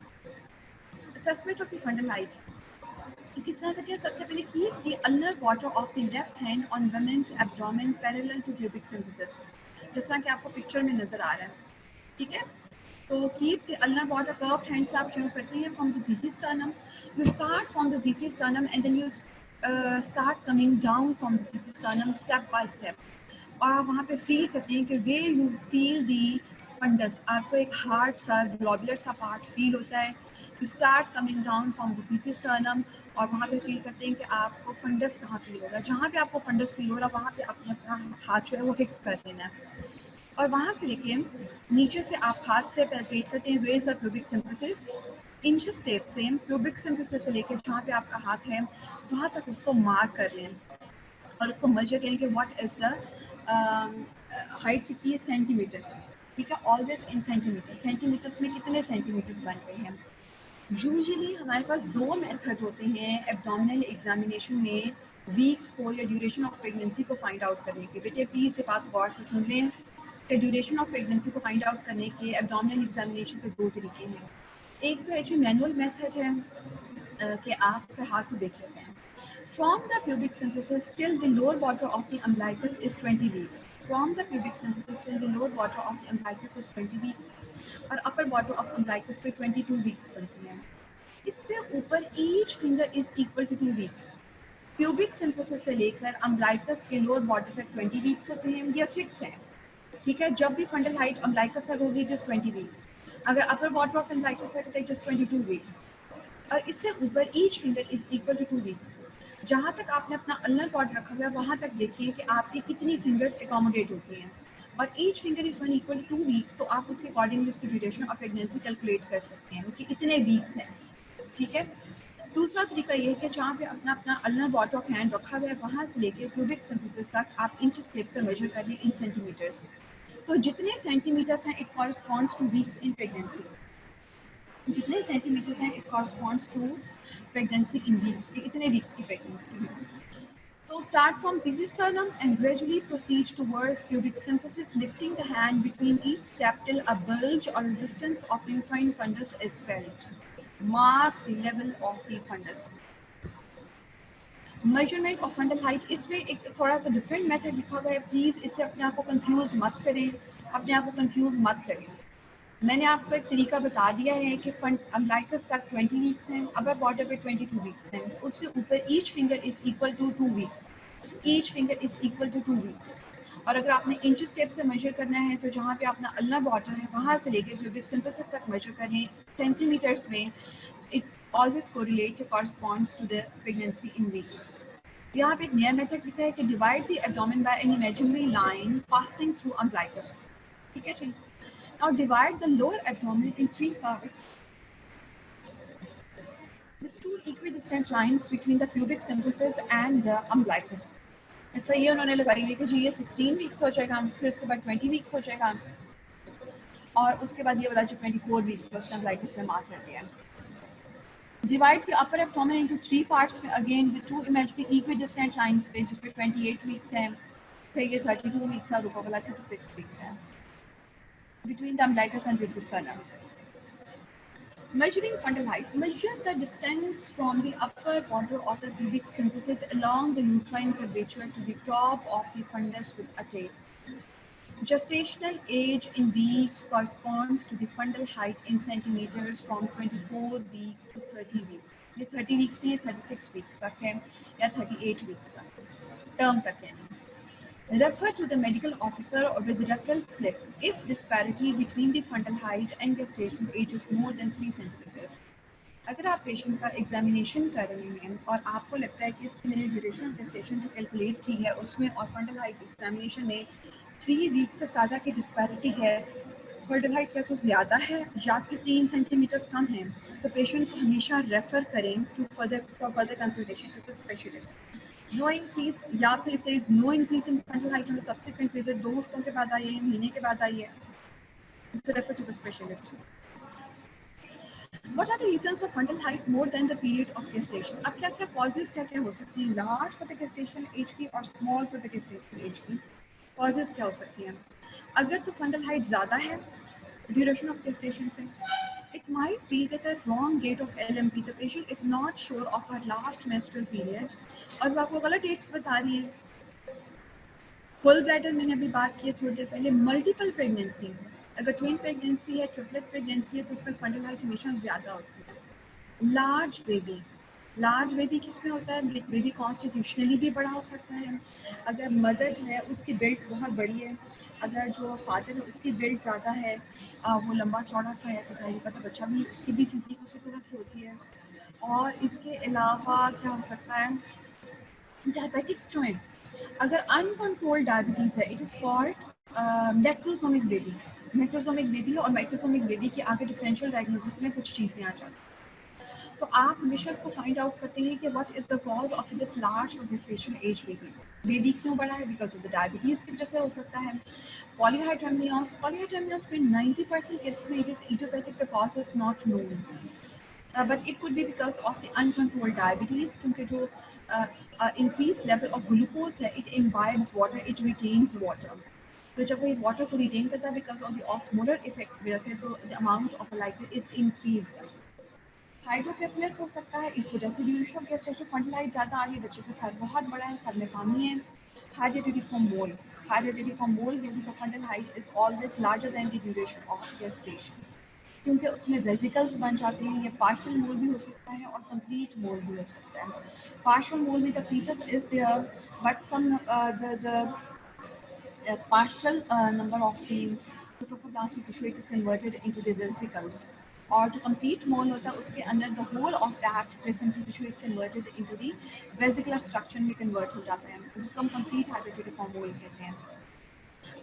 Assessment of the fundal height. किस तरह करते हैं? सबसे पहले keep the ulnar border of the left hand on women's abdomen parallel to pubic symphysis. जिस तरह कि आपको पिक्चर में नजर आ रहा है, ठीक है। तो keep the ulnar border curved hand से आप शुरू करते हैं from the ziphy sternum. You start from the ziphy sternum and then you start coming down from the ziphy sternum step by step. और आप वहाँ पे फील करते हैं कि where you feel the fundus, आपको एक हार्ड सा ग्लोबुलर सा पार्ट फील होता है। You start coming down from the ziphy sternum और वहाँ पे फील करते हैं कि आपको फंडस कहाँ फील हो रहा है। जहाँ पे आपको फंडस फील हो रहा है वहाँ पे अपने अपना हाथ जो है वो फिक्स कर देना है, और वहाँ से लेके नीचे से आप हाथ से पैल्पेट करते हैं where's of pubic symphysis, inch tape से प्यूबिक सिम्फिसिस से लेकर जहाँ पे आपका हाथ है वहाँ तक उसको मार्क कर लें और उसको मेजर करें कि व्हाट इज द हाइट कितनी है सेंटीमीटर्स, ठीक है। ऑलवेज इन सेंटीमीटर, सेंटीमीटर्स में कितने सेंटीमीटर्स बनते हैं। यूजुअली हमारे पास 2 मेथड होते हैं एब्डोमिनल एग्जामिनेशन में वीक्स को या ड्यूरेशन ऑफ प्रेगनेंसी को फाइंड आउट करने के। बेटे प्लीज़ ये बात गौर से सुन लें कि ड्यूरेशन ऑफ प्रेगनेंसी को फाइंड आउट करने के एब्डोमिनल एग्जामिनेशन के 2 तरीके हैं। एक तो जो मैनुअल मेथड है कि आप उसे हाथ से देख लेते हैं। From the pubic symphysis till the lower border of the umbilicus is 20 weeks. From the pubic symphysis till the lower border of the umbilicus is 20 weeks और upper border of umbilicus पे 22 weeks बनती हैं। इससे ऊपर each finger is equal to 2 weeks. Pubic symphysis से लेकर umbilicus के lower border तक 20 weeks होते हैं, ये फिक्स है, ठीक है। जब भी फंडल हाइट umbilicus तक होगी just 20 weeks, अगर upper border of umbilicus तक है just 22 weeks, और इससे ऊपर each finger is equal to 2 weeks। जहाँ तक आपने अपना अल्नर कॉर्ड रखा हुआ है वहाँ तक देखिए कि आपकी कितनी फिंगर्स एकोमोडेट होती हैं, और each finger is one equal to 2 weeks, तो आप उसके अकॉर्डिंगली उसकी ड्यूरेशन ऑफ प्रेगनेंसी कैलकुलेट कर सकते हैं कि इतने वीक्स हैं, ठीक है। दूसरा तरीका ये है कि जहाँ पे अपना अपना अल्नर बॉट ऑफ हैंड रखा हुआ है वहाँ से लेके प्यूबिक सिम्फिसिस तक आप इंच टेप से मेजर कर लें इन सेंटीमीटर्स। तो जितने सेंटीमीटर्स हैं it corresponds to weeks in pregnancy, जितने सेंटीमीटर्स हैं it corresponds to pregnancy in weeks, इतने वीक्स की प्रेगनेंसी है। So start from xysternum and gradually proceed towards pubic symphysis, lifting the hand between each step till a bulge or resistance of uterine fundus is felt. Mark the level of the fundus. Measurement of fundal height, इसमें एक थोड़ा सा different method लिखा हुआ है, please इससे अपने आप को कंफ्यूज मत करें, अपने आप को कंफ्यूज मत करें। मैंने आपको एक तरीका बता दिया है कि फंड अम्लाइकस तक 20 वीक्स हैं, अपर बॉर्डर पे 22 वीक्स हैं, उससे ऊपर each finger is equal to 2 weeks, each finger is equal to 2 weeks. और अगर आपने इंच स्टेप से मेजर करना है तो जहाँ पे अपना अल्नर बॉर्डर है वहाँ से लेकर प्यूबिक सिम्फिसिस तक मेजर करें सेंटीमीटर्स में। It always correlate corresponds to the pregnancy in weeks. यहाँ पे एक नया मेथड लिखा है कि divide the abdomen by an imaginary line passing through umbilicus. ठीक है जी। Now divide the lower abdomen in 3 parts with 2 equidistant lines between the pubic symphysis and the umbilicus. अच्छा, ये उन्होंने लगाई है कि जी ये 16 वीक्स हो जाएगा, फिर उसके बाद 20 वीक्स हो जाएगा और उसके बाद ये वाला जो 24 वीक्स का उसने umbilicus में मार्क कर दिया है। Divide the upper abdomen into 3 parts again with 2 imaginary equidistant lines पे, जिसपे 28 वीक्स है, फिर ये 32 वीक्स है और ऊपर वाला 36 वीक्स है, between the umbilicus and the sternum. Measuring fundal height. Measure the distance from the upper border of the pubic symphysis along the uterine curvature to the top of the fundus with a tape. Gestational age in weeks corresponds to the fundal height in centimeters from 24 weeks to 30 weeks. ये 30 weeks नहीं, 36 weeks तक है या 38 weeks तक, term तक है। Refer to the medical officer or with referral slip if disparity between the fundal height and gestation age is more than 3 centimeters. अगर आप पेशेंट का एग्जामिनेशन कर रहे हैं और आपको लगता है कि इसकी मैंने ड्यूरेशन ऑफ gestation जो कैलकुलेट की है उसमें और फंडल हाइट एग्जामिनेशन में 3 वीक से ज़्यादा की डिस्पैरिटी है, फंडल हाइट या तो ज़्यादा है या कि 3 सेंटीमीटर कम है, तो पेशेंट को हमेशा रेफर करें to further consultation with specialist. No increase या फिर if there is no increase in fundal height in the subsequent visit, 2 हफ्तों के बाद आई है, महीने के बाद आई है, तो refer to the specialist. What are the reasons for fundal height more than the period of gestation? अब क्या क्या causes क्या क्या हो सकती हैं large for the gestation age की और small for the gestation age की? Causes क्या हो सकती हैं? अगर तो fundal height ज़्यादा है duration of gestation से, it might be that the wrong date of LMP, the patient is not sure of her last menstrual period और वो आपको गलत dates बता रही है। फुल ब्लैडर मैंने अभी बात की है थोड़ी देर पहले। मल्टीपल प्रेगनेंसी, अगर ट्विन प्रेगनेंसी है, ट्रिपलेट प्रेगनेंसी है तो उसमें फंडल हाइट हमेशा ज़्यादा होती है। लार्ज बेबी किस में होता है? बेबी कॉन्स्टिट्यूशनली भी बड़ा हो सकता है। अगर मदर जो है उसकी बिल्ड बहुत बड़ी है, अगर जो फादर है उसकी बिल्ड ज़्यादा है, वो लंबा चौड़ा सा है, तो जाहिर पता बच्चा भी उसकी भी फिजिक उसी तरह की होती है। और इसके अलावा क्या हो सकता है? डायबिटिक्स जो है, अगर अनकंट्रोल्ड डायबिटीज़ है, it is called macrosomic baby. Macrosomic baby और माइक्रोसोमिक बेबी के आगे डिफरेंशियल डायग्नोसिस में कुछ चीज़ें आ जाती हैं। तो आप हमेशा इसको फाइंड आउट करते हैं कि what is the cause of this large gestation age baby. Baby क्यों बड़ा है? बिकॉज ऑफ द डायबिटीज़ की वजह से हो सकता है। पॉलीहाइड्रोमियोस में 90% केसेस में it is idiopathic, the cause is not known, but it could be because of the uncontrolled diabetes, क्योंकि जो इंक्रीज लेवल ऑफ ग्लूकोज है, it imbibes water, it retains water. तो जब वो वाटर को रिटेन करता है because of the osmolar effect वजह से, तो the amount of like is increased. Hydrocephalus हो सकता है, इस वजह से duration of gestation fundal height ज़्यादा आ रही है, बच्चे का सर बहुत बड़ा है, सर में पानी है। हेरिडिटी फ्रॉम मोल में भी the फंडल height is always larger than the duration of gestation, क्योंकि उसमें वेसिकल्स बन जाते हैं। ये पार्शियल मोल भी हो सकता है और कंप्लीट मोल भी हो सकता है। पार्शियल मोल में the fetus is there but some the partial number of the protoplastic tissue it is converted into the vesicles, और जो complete mole होता है उसके अंदर the whole of that placental tissue is converted into the vesicular structure में convert हो जाता है, जिसको हम complete hydrated mole कहते हैं।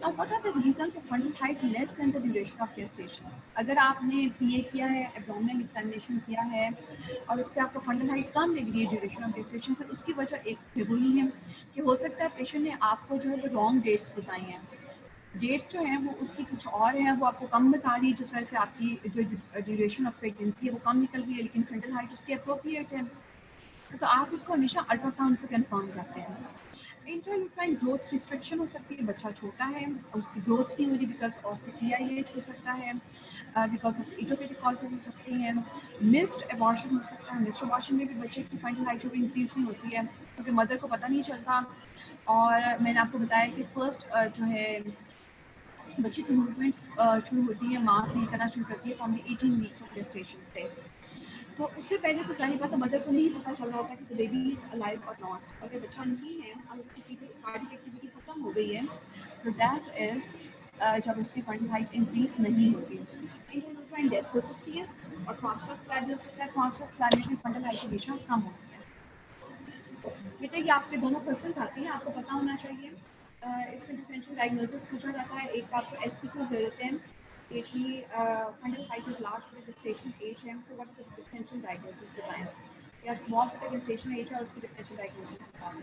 Now, what are the reasons of fundal height less than the duration of gestation? अगर आपने PA किया है, abdominal examination किया है और उस पर आपको fundal height कम लग रही है duration of gestation, तो उसकी वजह एक वही है कि हो सकता है पेशेंट ने आपको जो है वो रॉन्ग डेट्स बताई हैं। डेट्स जो हैं वो उसकी कुछ और हैं, वो आपको कम बता रही है, जिस वजह से आपकी जो ड्यूरेशन ऑफ प्रेगनेंसी है वो कम निकल रही है, लेकिन फंडल हाइट उसकी अप्रोप्रिएट है। तो आप उसको हमेशा अल्ट्रासाउंड से कंफर्म करते हैं। इंट्रायूट्राइन ग्रोथ रिस्ट्रिक्शन हो सकती है, बच्चा छोटा है उसकी ग्रोथ नहीं हो रही बिकॉज ऑफ द PIH हो सकता है, बिकॉज ऑफ इडियोपैथिक कॉजेज हो सकते हैं, मिस्ड एबॉर्शन हो सकता है। मिस्ड एबॉर्शन में भी बच्चे की फंडल हाइट जो इंक्रीज नहीं होती है क्योंकि मदर को पता नहीं चलता। और मैंने आपको बताया कि फर्स्ट जो है बच्चे की मूवमेंट्स शुरू होती है, माँ फील करना शुरू करती है from the 18 weeks of gestation से। तो उससे पहले तो जाहिर बात है मदर को नहीं पता चल रहा होता कि baby is alive or not. अगर बच्चा नहीं है और उसकी कार्डिक एक्टिविटी खत्म हो गई है तो दैट इज जब उसकी फंडल हाइट इंक्रीज नहीं होगी। इंट्रायूट्राइन डेथ हो सकती है और ट्रांसफर स्लैब हो सकता है। ट्रांसफर स्लैब में भी फंडल हाइट हमेशा कम होती है। बेटा ये आपके दोनों क्वेश्चन आते हैं, आपको पता होना चाहिए। इसमें डिफरेंशियल डायग्नोसिस पूछा जाता है। एक आपको SPQ दे देते हैं कि जी fundal height is large for gestation age है, तो what is the differential diagnosis बताएं, या स्मॉल फॉर gestation एज है और उसकी डिफरेंशियल डायग्नोसिस बताएं।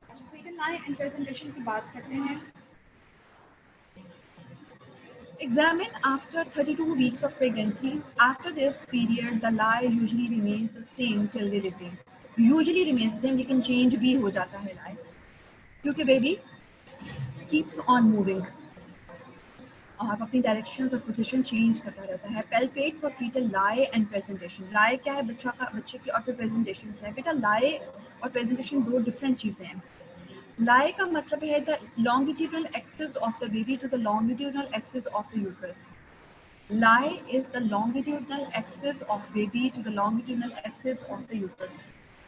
अच्छा, fetal lie and presentation की बात करते हैं। Examine after 32 weeks of pregnancy. After this period, the lie usually remains the same till delivery. Usually remains the same, लेकिन change भी हो जाता है lie क्योंकि बेबी कीप्स ऑन मूविंग, आप अपनी डायरेक्शंस और पोजीशन चेंज करता रहता है। Palpate for fetal lie and presentation. Lie क्या है, बच्चे की, और फिर प्रेजेंटेशन क्या है। बेटा लाई और प्रेजेंटेशन दो डिफरेंट चीज़ें हैं। लाई का मतलब है the longitudinal axis of the baby to the longitudinal axis of the uterus. lie is the longitudinal axis of baby to the longitudinal axis of the uterus.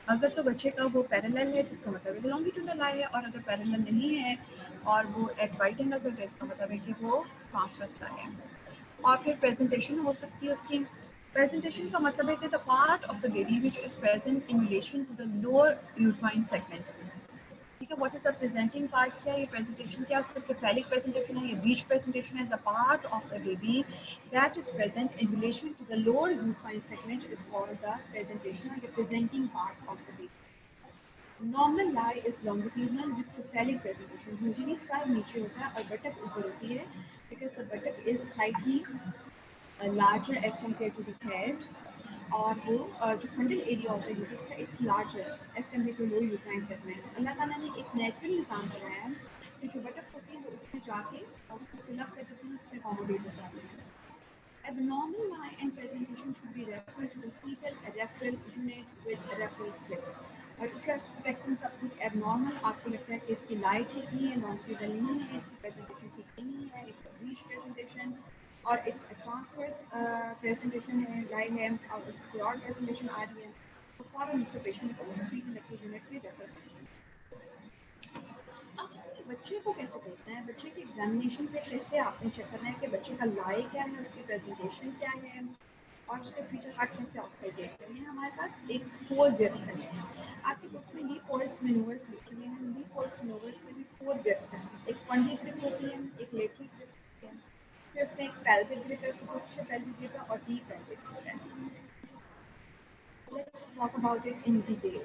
अगर तो बच्चे का वो पैरेलल है जिसका मतलब है लॉन्गिट्यूडनल लाई है, और अगर पैरेलल नहीं है और वो एट राइट एंगल पे है इसका मतलब है कि वो ट्रांसवर्स लाई है। और फिर प्रेजेंटेशन हो सकती है उसकी। प्रेजेंटेशन का मतलब है कि the part of the baby which is present in relation to the lower uterine segment. ठीक है, what is the presenting part, क्या ये प्रेजेंटेशन, क्या उसका केफेलिक प्रेजेंटेशन है, ये बीच प्रेजेंटेशन है। The part of the baby that is present in relation to the lower uterine segment is called the presentation और presenting part of the baby. Normal lie is longitudinal with cephalic presentation. Usually sir नीचे होता है और बटक ऊपर होती है because the बटक is slightly larger as compared to the head, और वो जो फंडल एरिया होता है यूट्रस का it's larger as compare to low uterine segment. Allah ताला ने एक नेचुरल निज़ाम बनाया है कि जो बटक्स होती हैं वो उसमें जाके और उसको फिलअप कर देती हैं, उसमें अकोमोडेट हो जाती हैं। Abnormal lie and presentation should be referred to the fetal referral unit with referral slip. और एक्सपेक्टिंग something abnormal, आपको लगता है कि इसकी लाई ठीक नहीं है, लॉन्गिट्यूडनल नहीं है, इसकी प्रेजेंटेशन ठीक नहीं है, इट्स अ ब्रीच प्रेजेंटेशन और इट्स ट्रांसवर्स प्रेजेंटेशन है, लाई है और उसकी और प्रेजेंटेशन आ रही है, तो फॉरन उसको पेशेंट को फीटल रेफरल यूनिट में रेफर करना है। बच्चे को कैसे देखना है, बच्चे की एग्जामिनेशन पे कैसे आपने चेक करना है कि बच्चे का लाई क्या है, उसकी प्रेजेंटेशन क्या है और उसके फीटल हार्ट कैसे ऑब्जर्व करने हैं। हमारे पास एक 4 ग्रिप्स हैं, आपके बुक्स में लीपोल्ड्स मैनूवर्स लिखे हुए हैं। लीपोल्ड्स मैनूवर्स में भी 4 ग्रिप्स हैं। एक फंडल ग्रिप होती है, एक लेटरल ग्रिप होती है, फिर उसमें एक पेल्विक ग्रिप है, सुपरफिशियल पेल्विक ग्रिप है और डीप पेल्विक ग्रिप है। Let's talk about it in detail.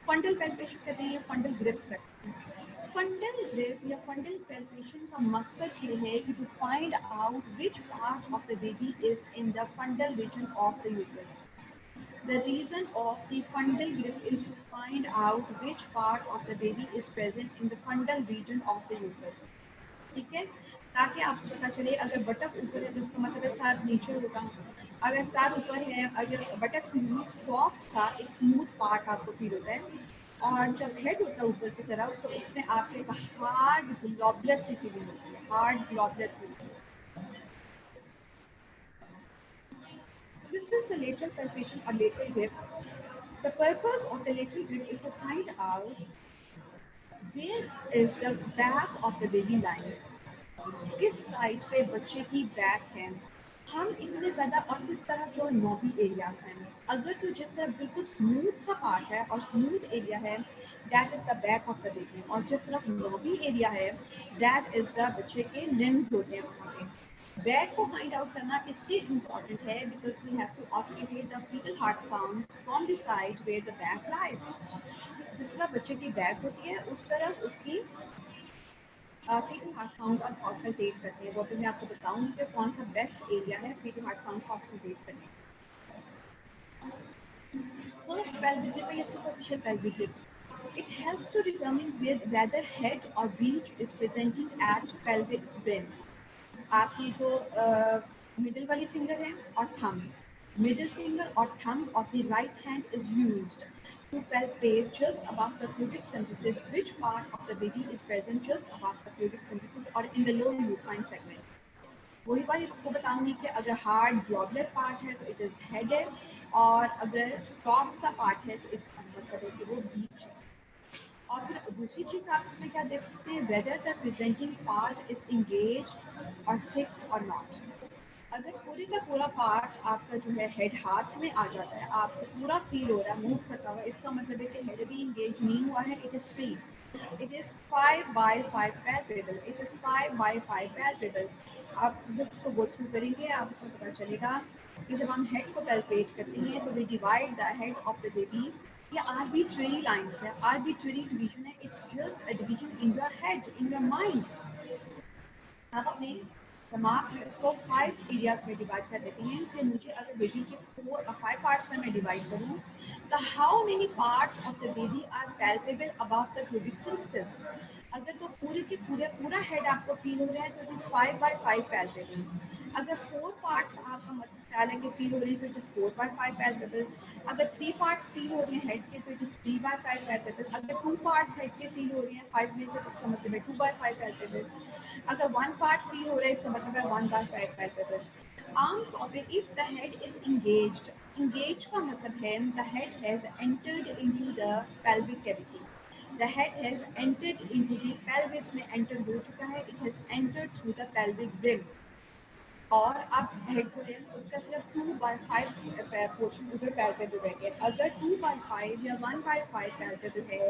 फंडल palpation कहते हैं या फंडल ग्रिप करते हैं। फंडल ग्रिप या फंडल पैल्पेशन का मकसद ये है कि to find out which part of the baby is in the fundal region of the uterus. The reason of the fundal grip is to find out which part of the baby is present in the fundal region of the uterus. ठीक है, ताकि आपको पता चले अगर बटक ऊपर है तो उसका मतलब है सर नीचे होगा, अगर सर ऊपर है, अगर बटक सॉफ्ट सा एक स्मूथ पार्ट आपको फील होता है, और जब हेड होता है ऊपर की तरफ तो उसमें आपको एक हार्ड ग्लोबुलर सी फीलिंग होती है, hard globular feeling. This is the lateral palpation or lateral grip. The purpose of the lateral grip is to find out where is the back of the baby lying. किस side पे बच्चे की back है। हम इतने ज़्यादा और किस तरह जो नोबी एरियाज हैं, अगर तो जिस तरह बिल्कुल स्मूथ सा पार्ट है और स्मूथ एरिया है that is the back of the baby, और जिस तरफ नोबी एरिया है दैट इज द बच्चे के लिम्स होते हैं वहाँ पे। बैक को फाइंड आउट करना इसलिए इम्पॉर्टेंट है because we have to auscultate the fetal heart sound from the side where the back lies. जिस तरह बच्चे की बैक होती है उस तरफ उसकी फीटल हार्ट साउंड और ऑस्टिकेट करते हैं। वो तो मैं आपको बताऊंगी कि कौन सा बेस्ट एरिया है फीटल हार्ट साउंड को ऑस्टिकेट करने। First, pelvic grip या superficial pelvic grip. It helps to determine whether head or breech is presenting at pelvic brim. आपकी जो मिडिल वाली फिंगर है और thumb, middle finger or thumb of the right hand is used to palpate just above the pubic symphysis which part of the baby is present just above the pubic symphysis or in the lower uterine segment. वही बात आपको बताऊंगी कि अगर hard globular part है तो it is head है, और अगर सॉफ्ट सा पार्ट है तो इसका मतलब है कि वो बीच है। और फिर दूसरी चीज़ आप इसमें क्या देख सकते हैं, whether the presenting part is engaged और फिक्स्ड और नॉट। अगर पूरे का पूरा पार्ट आपका जो है हेड हाथ में आ जाता है, आपको पूरा फील हो रहा है मूव करता हुआ, इसका मतलब है कि हेड भी इंगेज नहीं हुआ है, it is free. It is 5x5 palpable, it is 5x5 palpable. आप बुक्स को गो थ्रू करेंगे, आप उसमें पता चलेगा कि जब हम हेड को पैल्पेट करते हैं तो we divide the head of the baby. ये आर्बिट्रेरी लाइन्स है, आर्बिट्रेरी डिवीजन है, it's just a division in your head, in your mind. आप अपने दिमाग में उसको 5 एरियाज में डिवाइड कर देते हैं कि मुझे अगर बेबी के 5 पार्ट्स में मैं डिवाइड करूँ तो how many parts of the baby are palpable above the pubic symphysis। अगर तो पूरे के पूरा हेड आपको फील हो रहा है तो इट इज 5x5 पैल्पेबल। अगर 4 पार्ट्स आपका मतलब ख्याल है कि फील हो रही है तो इट इज 4x5 पैल्पेबल। अगर 3 पार्ट्स फील हो रहे हैं हेड के तो इट इज 3x5 पैल्पेबल। अगर 2 पार्ट्स हेड के फील हो रही हैं 5 में से तो इसका मतलब है 2x5 पैल्पेबल। अगर 1 पार्ट फील हो रहा है इसका मतलब है 1x5 पैल्पेबल। आमतौर पर if the head is engaged, engage का मतलब है the head has entered into the pelvic cavity, the head has entered into the pelvis में enter हो चुका है, it has entered through the pelvic brim। और अब हेड जो है उसका सिर्फ 2x5 पोर्शन उधर पैल्पेबल रहेंगे। अगर 2x5 या 1x5 पैल्पेबल है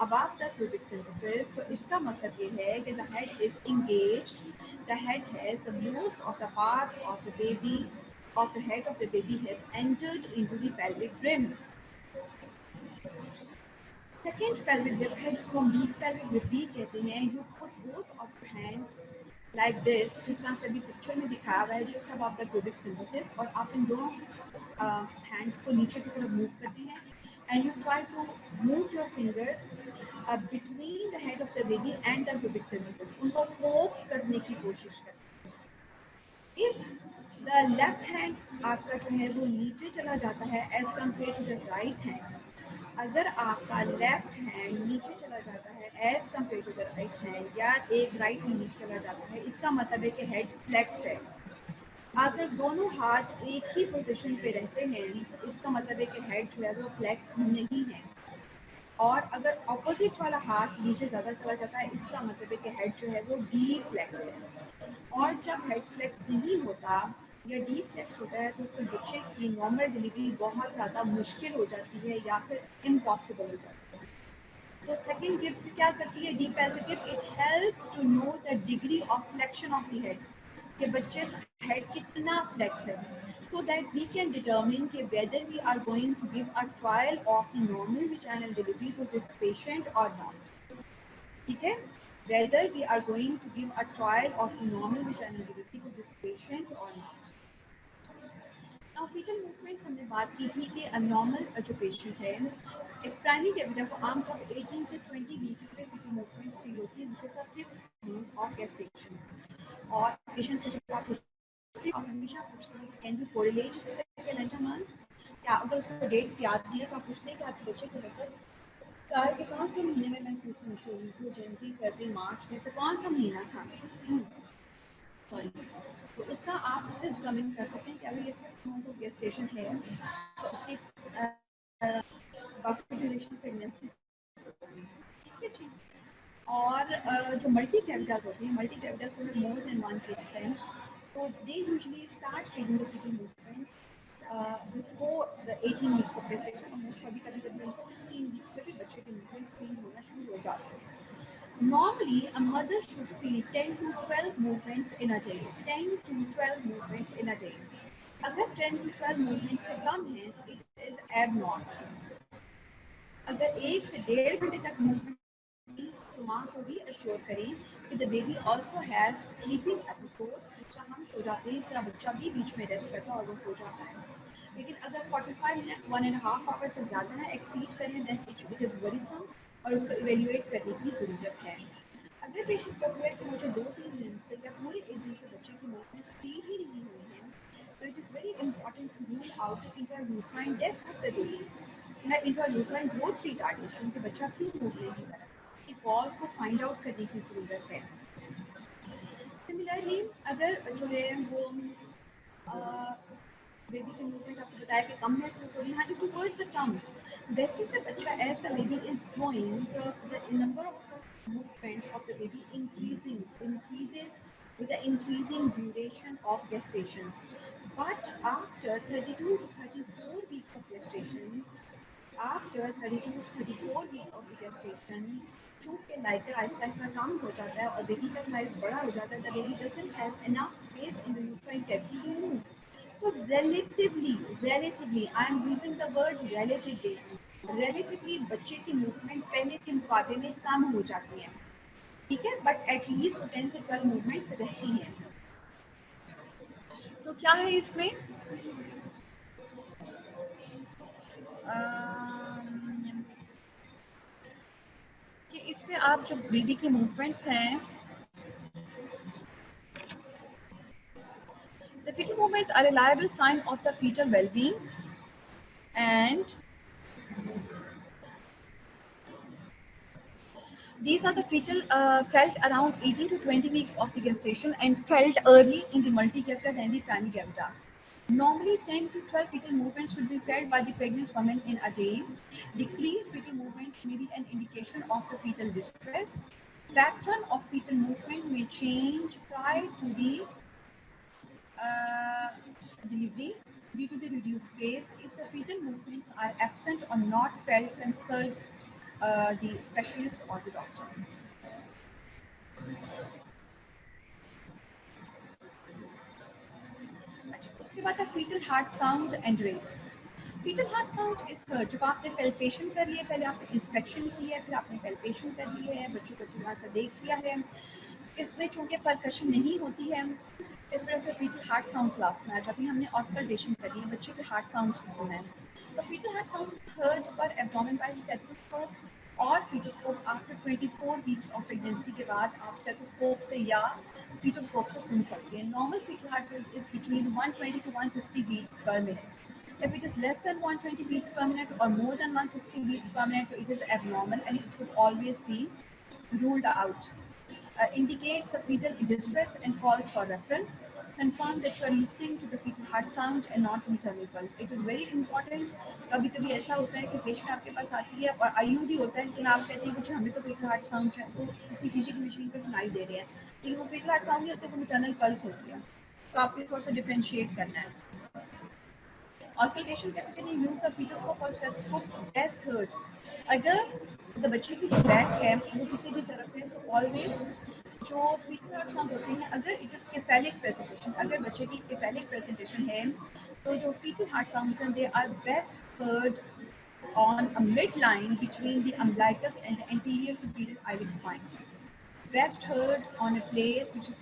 अबव द pubic symphysis तो इसका मतलब ये है कि the head is engaged, the head has the most of the part of the baby of the head of the baby has entered into the pelvic brim। Second pelvic grip है जिसको हम deep pelvic grip भी कहते हैं। You put both of your hands like this, जिस तरह से अभी पिक्चर में दिखाया हुआ है, just above the pubic symphysis, और आप इन दोनों हैंड्स को नीचे की तरफ मूव करते हैं and you try to move your fingers between the head of the baby and the pubic symphysis, उनको पोक करने की कोशिश करते हैं। इफ द लेफ्ट हैंड आपका जो है वो नीचे चला जाता है as compare to the right hand, अगर आपका लेफ्ट हैंड नीचे चला जाता है as compare to the right hand, या एक राइट हैंड नीचे चला जाता है, इसका मतलब है कि हेड फ्लेक्स है। अगर दोनों हाथ एक ही पोजीशन पे रहते हैं तो इसका मतलब है कि हेड जो है वो फ्लेक्स नहीं है। और अगर ऑपोजिट वाला हाथ नीचे ज़्यादा चला जाता है इसका मतलब है कि हेड जो है वो डीप फ्लेक्स है। और जब हेड फ्लेक्स नहीं होता या डीप फ्लेक्स होता है तो उसमें बच्चे की नॉर्मल डिलीवरी बहुत ज़्यादा मुश्किल हो जाती है या फिर इम्पॉसिबल हो जाती है। तो सेकंड ग्रिप क्या करती है, deep pelvic grip, it helps to know the degree of flexion of the head, कि बच्चे हेड कितना फ्लेक्स है, so that we can determine कि whether we are going to give a trial of the normal vaginal delivery to this patient or not। ठीक है, whether we are going to give a trial of the normal vaginal delivery to this patient or not। Now fetal movements हमने बात की थी कि अनॉर्मल जो patient है एक प्राइमरी कैविटा को आमतौर पर 18 से 20 वीक्स में fetal movements फील होती है जो का 5th month of gestation। और पेशेंट से जब आप हिस्ट्री और हमेशा पूछते हैं can you correlate with the calendar month, क्या अगर उसको डेट्स याद नहीं है तो आप पूछते हैं कि आपके बच्चे को लगभग साल के कौन से महीने में मेंस्ट्रुएशन शुरू हुई थी, जनवरी फरवरी मार्च में से कौन सा महीना था, सॉरी। तो इसका आप उससे डिटरमिन कर सकते हैं कि अगर ये 5th month ऑफ गेस्टेशन है तो उसकी बफर ड्यूरेशन प्रेगनेंसी। ठीक है जी। और जो मल्टी कैविटास होती हैं, मल्टी कैविटास में मोर देन 1 किड है, तो they usually start feeling the fetal movements before the 18 weeks of gestation, और मोस्ट कभी कभी कभी उनको 16 वीक्स पे भी बच्चे के मूवमेंट्स फील होना शुरू हो जाते हैं। Normally a mother should feel 10 to 12 movements in a day, 10 to 12 movements in a day। अगर 10 to 12 मूवमेंट से कम है, इट इज एबनॉर्मल। अगर 1 से 1.5 घंटे तक मूवमेंट, तो माँ को भी अश्योर करें कि the baby also has sleeping episode. जिस तरह हम सो जाते हैं, इस तरह बच्चा भी बीच में रेस्ट करता है और वो सो जाता है। लेकिन अगर 45 मिनट 1.5 आवर से ज़्यादा है एक्सीड करें, देन इट इज़ वरीसम और उसको इवेल्युएट करने की ज़रूरत है। अगर पेशेंट को है कि मुझे 2-3 दिन से या पूरे एक दिन से बच्चे की मूवमेंट्स फील ही नहीं हुई हैं, so it is very important to rule out intrauterine death of the baby, intrauterine growth retardation, कि बच्चा क्यों मूव नहीं कर रहा, इसकी कॉज को फाइंड आउट करने की ज़रूरत है। सिमिलरली अगर जो है वो बेबी की मूवमेंट आपको बताया कि कम महसूस हो रही है, हाँ, टूवर्ड्स द टर्म, वैसे से बच्चा as the baby is growing, the number of movements of the baby increases with the increasing duration of gestation. But after 32 to 34 weeks of gestation, after 32 to 34 weeks of the gestation, चूंकि lighter Aahista Aahista कम हो जाता है और baby का size बड़ा हो जाता है, the baby doesn't have enough space in the uterine cavity to move. तो relatively I am using the word relatively बच्चे की मूवमेंट पहले के मुकाबले में कम हो जाती है, ठीक है, बट एटलीस्ट 10 से 12 मूवमेंट्स रहती हैं। सो क्या है इसमें, कि इसमें आप जो बेबी की मूवमेंट्स हैं, the fetal movements are a reliable sign of the fetal well-being, and these are the fetal felt around 18 to 20 weeks of the gestation and felt early in the multi-gavita than the primigavita. Normally 10 to 12 fetal movements should be felt by the pregnant woman in a day. Decreased fetal movements may be an indication of the fetal distress. Pattern of fetal movement may change prior to the delivery due to the reduced space. If the fetal movements are absent or not felt, consult the specialist or the doctor. उसके बाद है fetal heart sound and rate. Fetal heart sound is heard जब आपने palpation कर लिया, पहले आपने inspection की है, फिर आपने palpation कर ली है, बच्चों को चिल्ला कर देख लिया है, इसमें चूंकि परकशन नहीं होती है, इस वजह से fetal heart sounds लास्ट में आ जाती है। हमने auscultation करी है, बच्चे के heart sounds को सुना है, तो fetal heart sound is heard per abdomen by stethoscope और फीटोस्कोप आफ्टर 24 वीक्स ऑफ प्रेगनेंसी के बाद आप स्टेथोस्कोप से या फीटोस्कोप से सुन सकते हैं। Normal fetal heart rate is between 120 to 160 beats per minute. If it is less than 120 beats per minute or more than 160 beats per minute, it is abnormal and it should always be ruled out. Indicates a fetal distress and calls for referral. Confirm that you are listening to the fetal heart sound and not maternal pulse. It is very important. कभी कभी ऐसा होता है कि patient आपके पास आती है और आईयूडी होता है, लेकिन आप कहते हैं कि हमें तो fetal heart sound तो ईसीजी की मशीन पर सुनाई दे रहे हैं, लेकिन वो fetal heart sound नहीं होते, वो maternal pulse होती है, तो आपको थोड़ा सा डिफरेंशिएट करना है। Auscultation कैसे करें? यूज ऑफ फीटोस्कोप और स्टेथोस्कोप बेस्ट हर्ड। अगर बच्चे की जो बैक है वो किसी भी तरफ है, तो ऑलवेज जो फीटल हार्ट साउंड होते हैं, अगर इट इज केफेलिक प्रेजेंटेशन, अगर बच्चे की केफेलिक प्रेजेंटेशन है, तो जो फीटल हार्ट साउंड्स हैं they are best heard on a midline between the umbilicus and the anterior superior iliac spine. Best heard on a place which is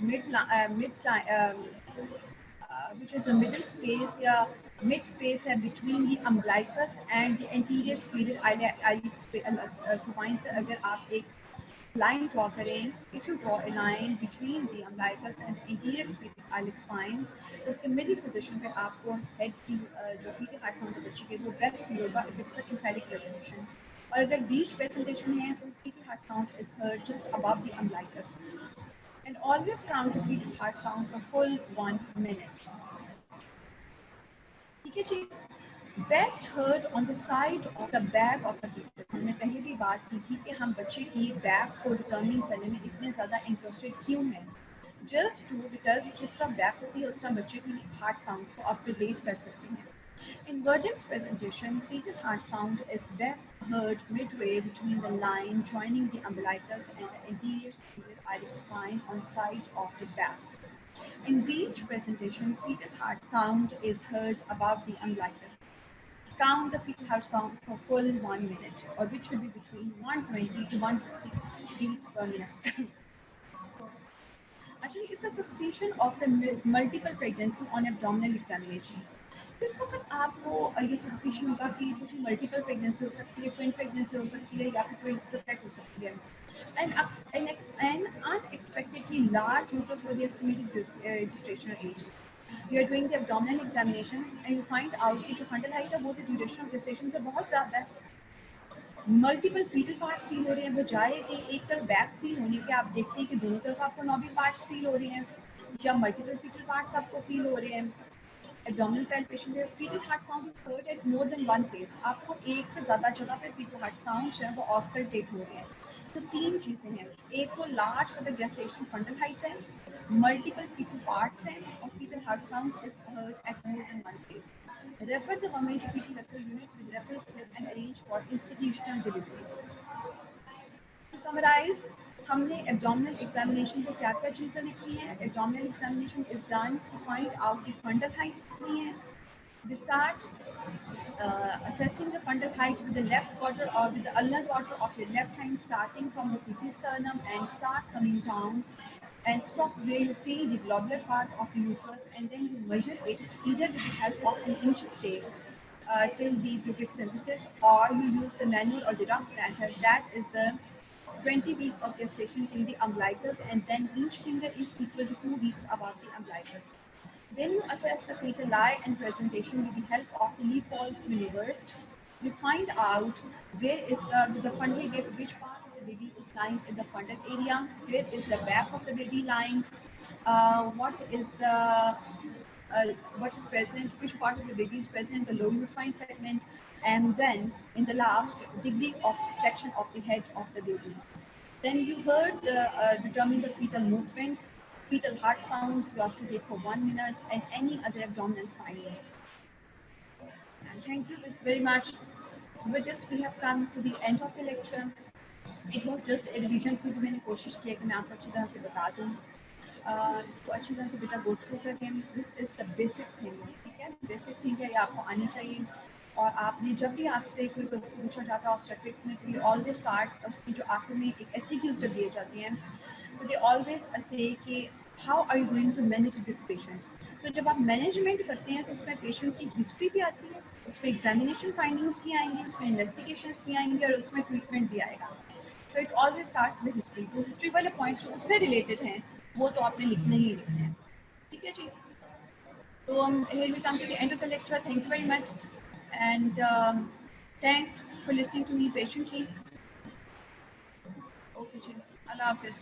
which is the middle space या mid space है between the umbilicus and the anterior superior iliac spine से अगर आप एक line draw करें, if you draw a line between the umbilicus and the anterior superior iliac spine, तो उसके middle position पे आपको head की जो fetal heart sound है बच्चे के वो best feel होगा if it's a cephalic presentation. और अगर beach presentation है तो fetal heart sound is heard just above the umbilicus. And always count the fetal heart sound for full 1 minute. ठीक है जी। Best heard on the side of the back of the fetus. हमने पहले भी बात की थी कि हम बच्चे की बैक को डिटर्मिन करने में इतने ज़्यादा इंटरेस्टेड क्यों हैं, जस्ट टू बिकॉज जिस तरह बैक होती है उस तरह बच्चे की हार्ट साउंड को ऑब्जर्वेट कर सकते हैं। In Verdin's presentation, fetal heart sound is best heard midway between the line joining the umbilicus and the anterior superior iliac spine on the side of the back. In Green's presentation, fetal heart sound is heard above the umbilicus. Count the fetal heart sound for full 1 minute, or which should be between 120 to 160 beats per minute. Actually, it's a suspicion of the multiple pregnancy on abdominal examination. इस वक्त आपको ये suspicion होगा कि कुछ multiple pregnancy हो सकती है, ट्विन प्रेगनेंसी हो सकती है या फिर ट्रिपलेट हो सकती है. An unexpectedly large uterus for the estimated gestation age. You are doing the abdominal examination and you find out कि जो fundal height है वो the duration of gestation से बहुत ज़्यादा है. मल्टीपल फीटल पार्ट्स फील हो रहे हैं, बजाय कि एक तरफ बैक फील होने के आप देखते हैं कि दोनों तरफ आपको नॉबी पार्ट्स फील हो रहे हैं या मल्टीपल फीटल पार्ट्स आपको फील हो रहे हैं. एब्डोमिनल पैल्पेशन में fetal heart sound is heard at more than one place. आपको एक से ज़्यादा जगह पे फीटल हार्ट साउंड जो है वो ऑस्कल्टेट हो रहे हैं. तो तीन चीज़ें हैं, एक तो large for the gestation fundal height है, मल्टीपल फीटल पार्ट्स हैं और fetal heart sound is heard at more than one place. Refer the government fetal referral unit with referral slip and arrange for institutional delivery. To summarize, हमने abdominal examination पे क्या क्या चीज़ें लिखी हैं. Abdominal examination is done to find out the fundal height कितनी है. We start assessing the fundal height with the left quarter or with the ulnar quarter of your left hand, starting from the episternum and start coming down and stop where you feel the globular part of the uterus, and then you measure it either with the help of an inch tape till the pubic symphysis, or you use the manual or the rough planter. That is the 20 weeks of gestation till the umbilicus, and then each finger is equal to 2 weeks above the umbilicus. Then you assess the fetal lie and presentation with the help of the Leopold's maneuvers. You find out where is the fundal gap, which part of the baby is lying in the fundal area, where is the back of the baby lying, what is the what is present, which part of the baby is present in the low uterine segment, and then in the last degree of flexion of the head of the baby. Then you heard determine the fetal movements, fetal heart sounds, you oscillate for 1 minute, and any other abdominal findings. And thank you very much. With this, we have come to the end of the lecture. It was just a revision क्योंकि मैंने कोशिश की कि मैं आपको अच्छी तरह से बता दूँ. इसको अच्छी तरह से बेटा गो थ्रू करें. This is the basic thing. ठीक है, बेसिक थिंग है, ये आपको आनी चाहिए. और आपने जब भी आपसे कोई क्वेश्चन पूछा जाता है ऑब्स्टेट्रिक्स में, तो वी ऑलवेज स्टार्ट, उसकी जो आखिर में एक एससीक्यूज जब दिए जाती हैं, तो दे ऑलवेज से कि how are you going to manage this patient. तो जब आप मैनेजमेंट करते हैं तो उसमें पेशेंट की हिस्ट्री भी आती है, उसमें एग्जामिनेशन फाइंडिंग्स भी आएंगी, उसमें इन्वेस्टिगेशंस भी आएंगे और उसमें ट्रीटमेंट भी आएगा. तो it always starts with history. तो हिस्ट्री वाले पॉइंट्स जो उससे रिलेटेड हैं वो तो आपने लिखने ही लिखने हैं. ठीक है जी. So here we come to the end of the lecture. Thank you very much, and thanks for listening to me patiently. Okay, ji. Allah Hafiz.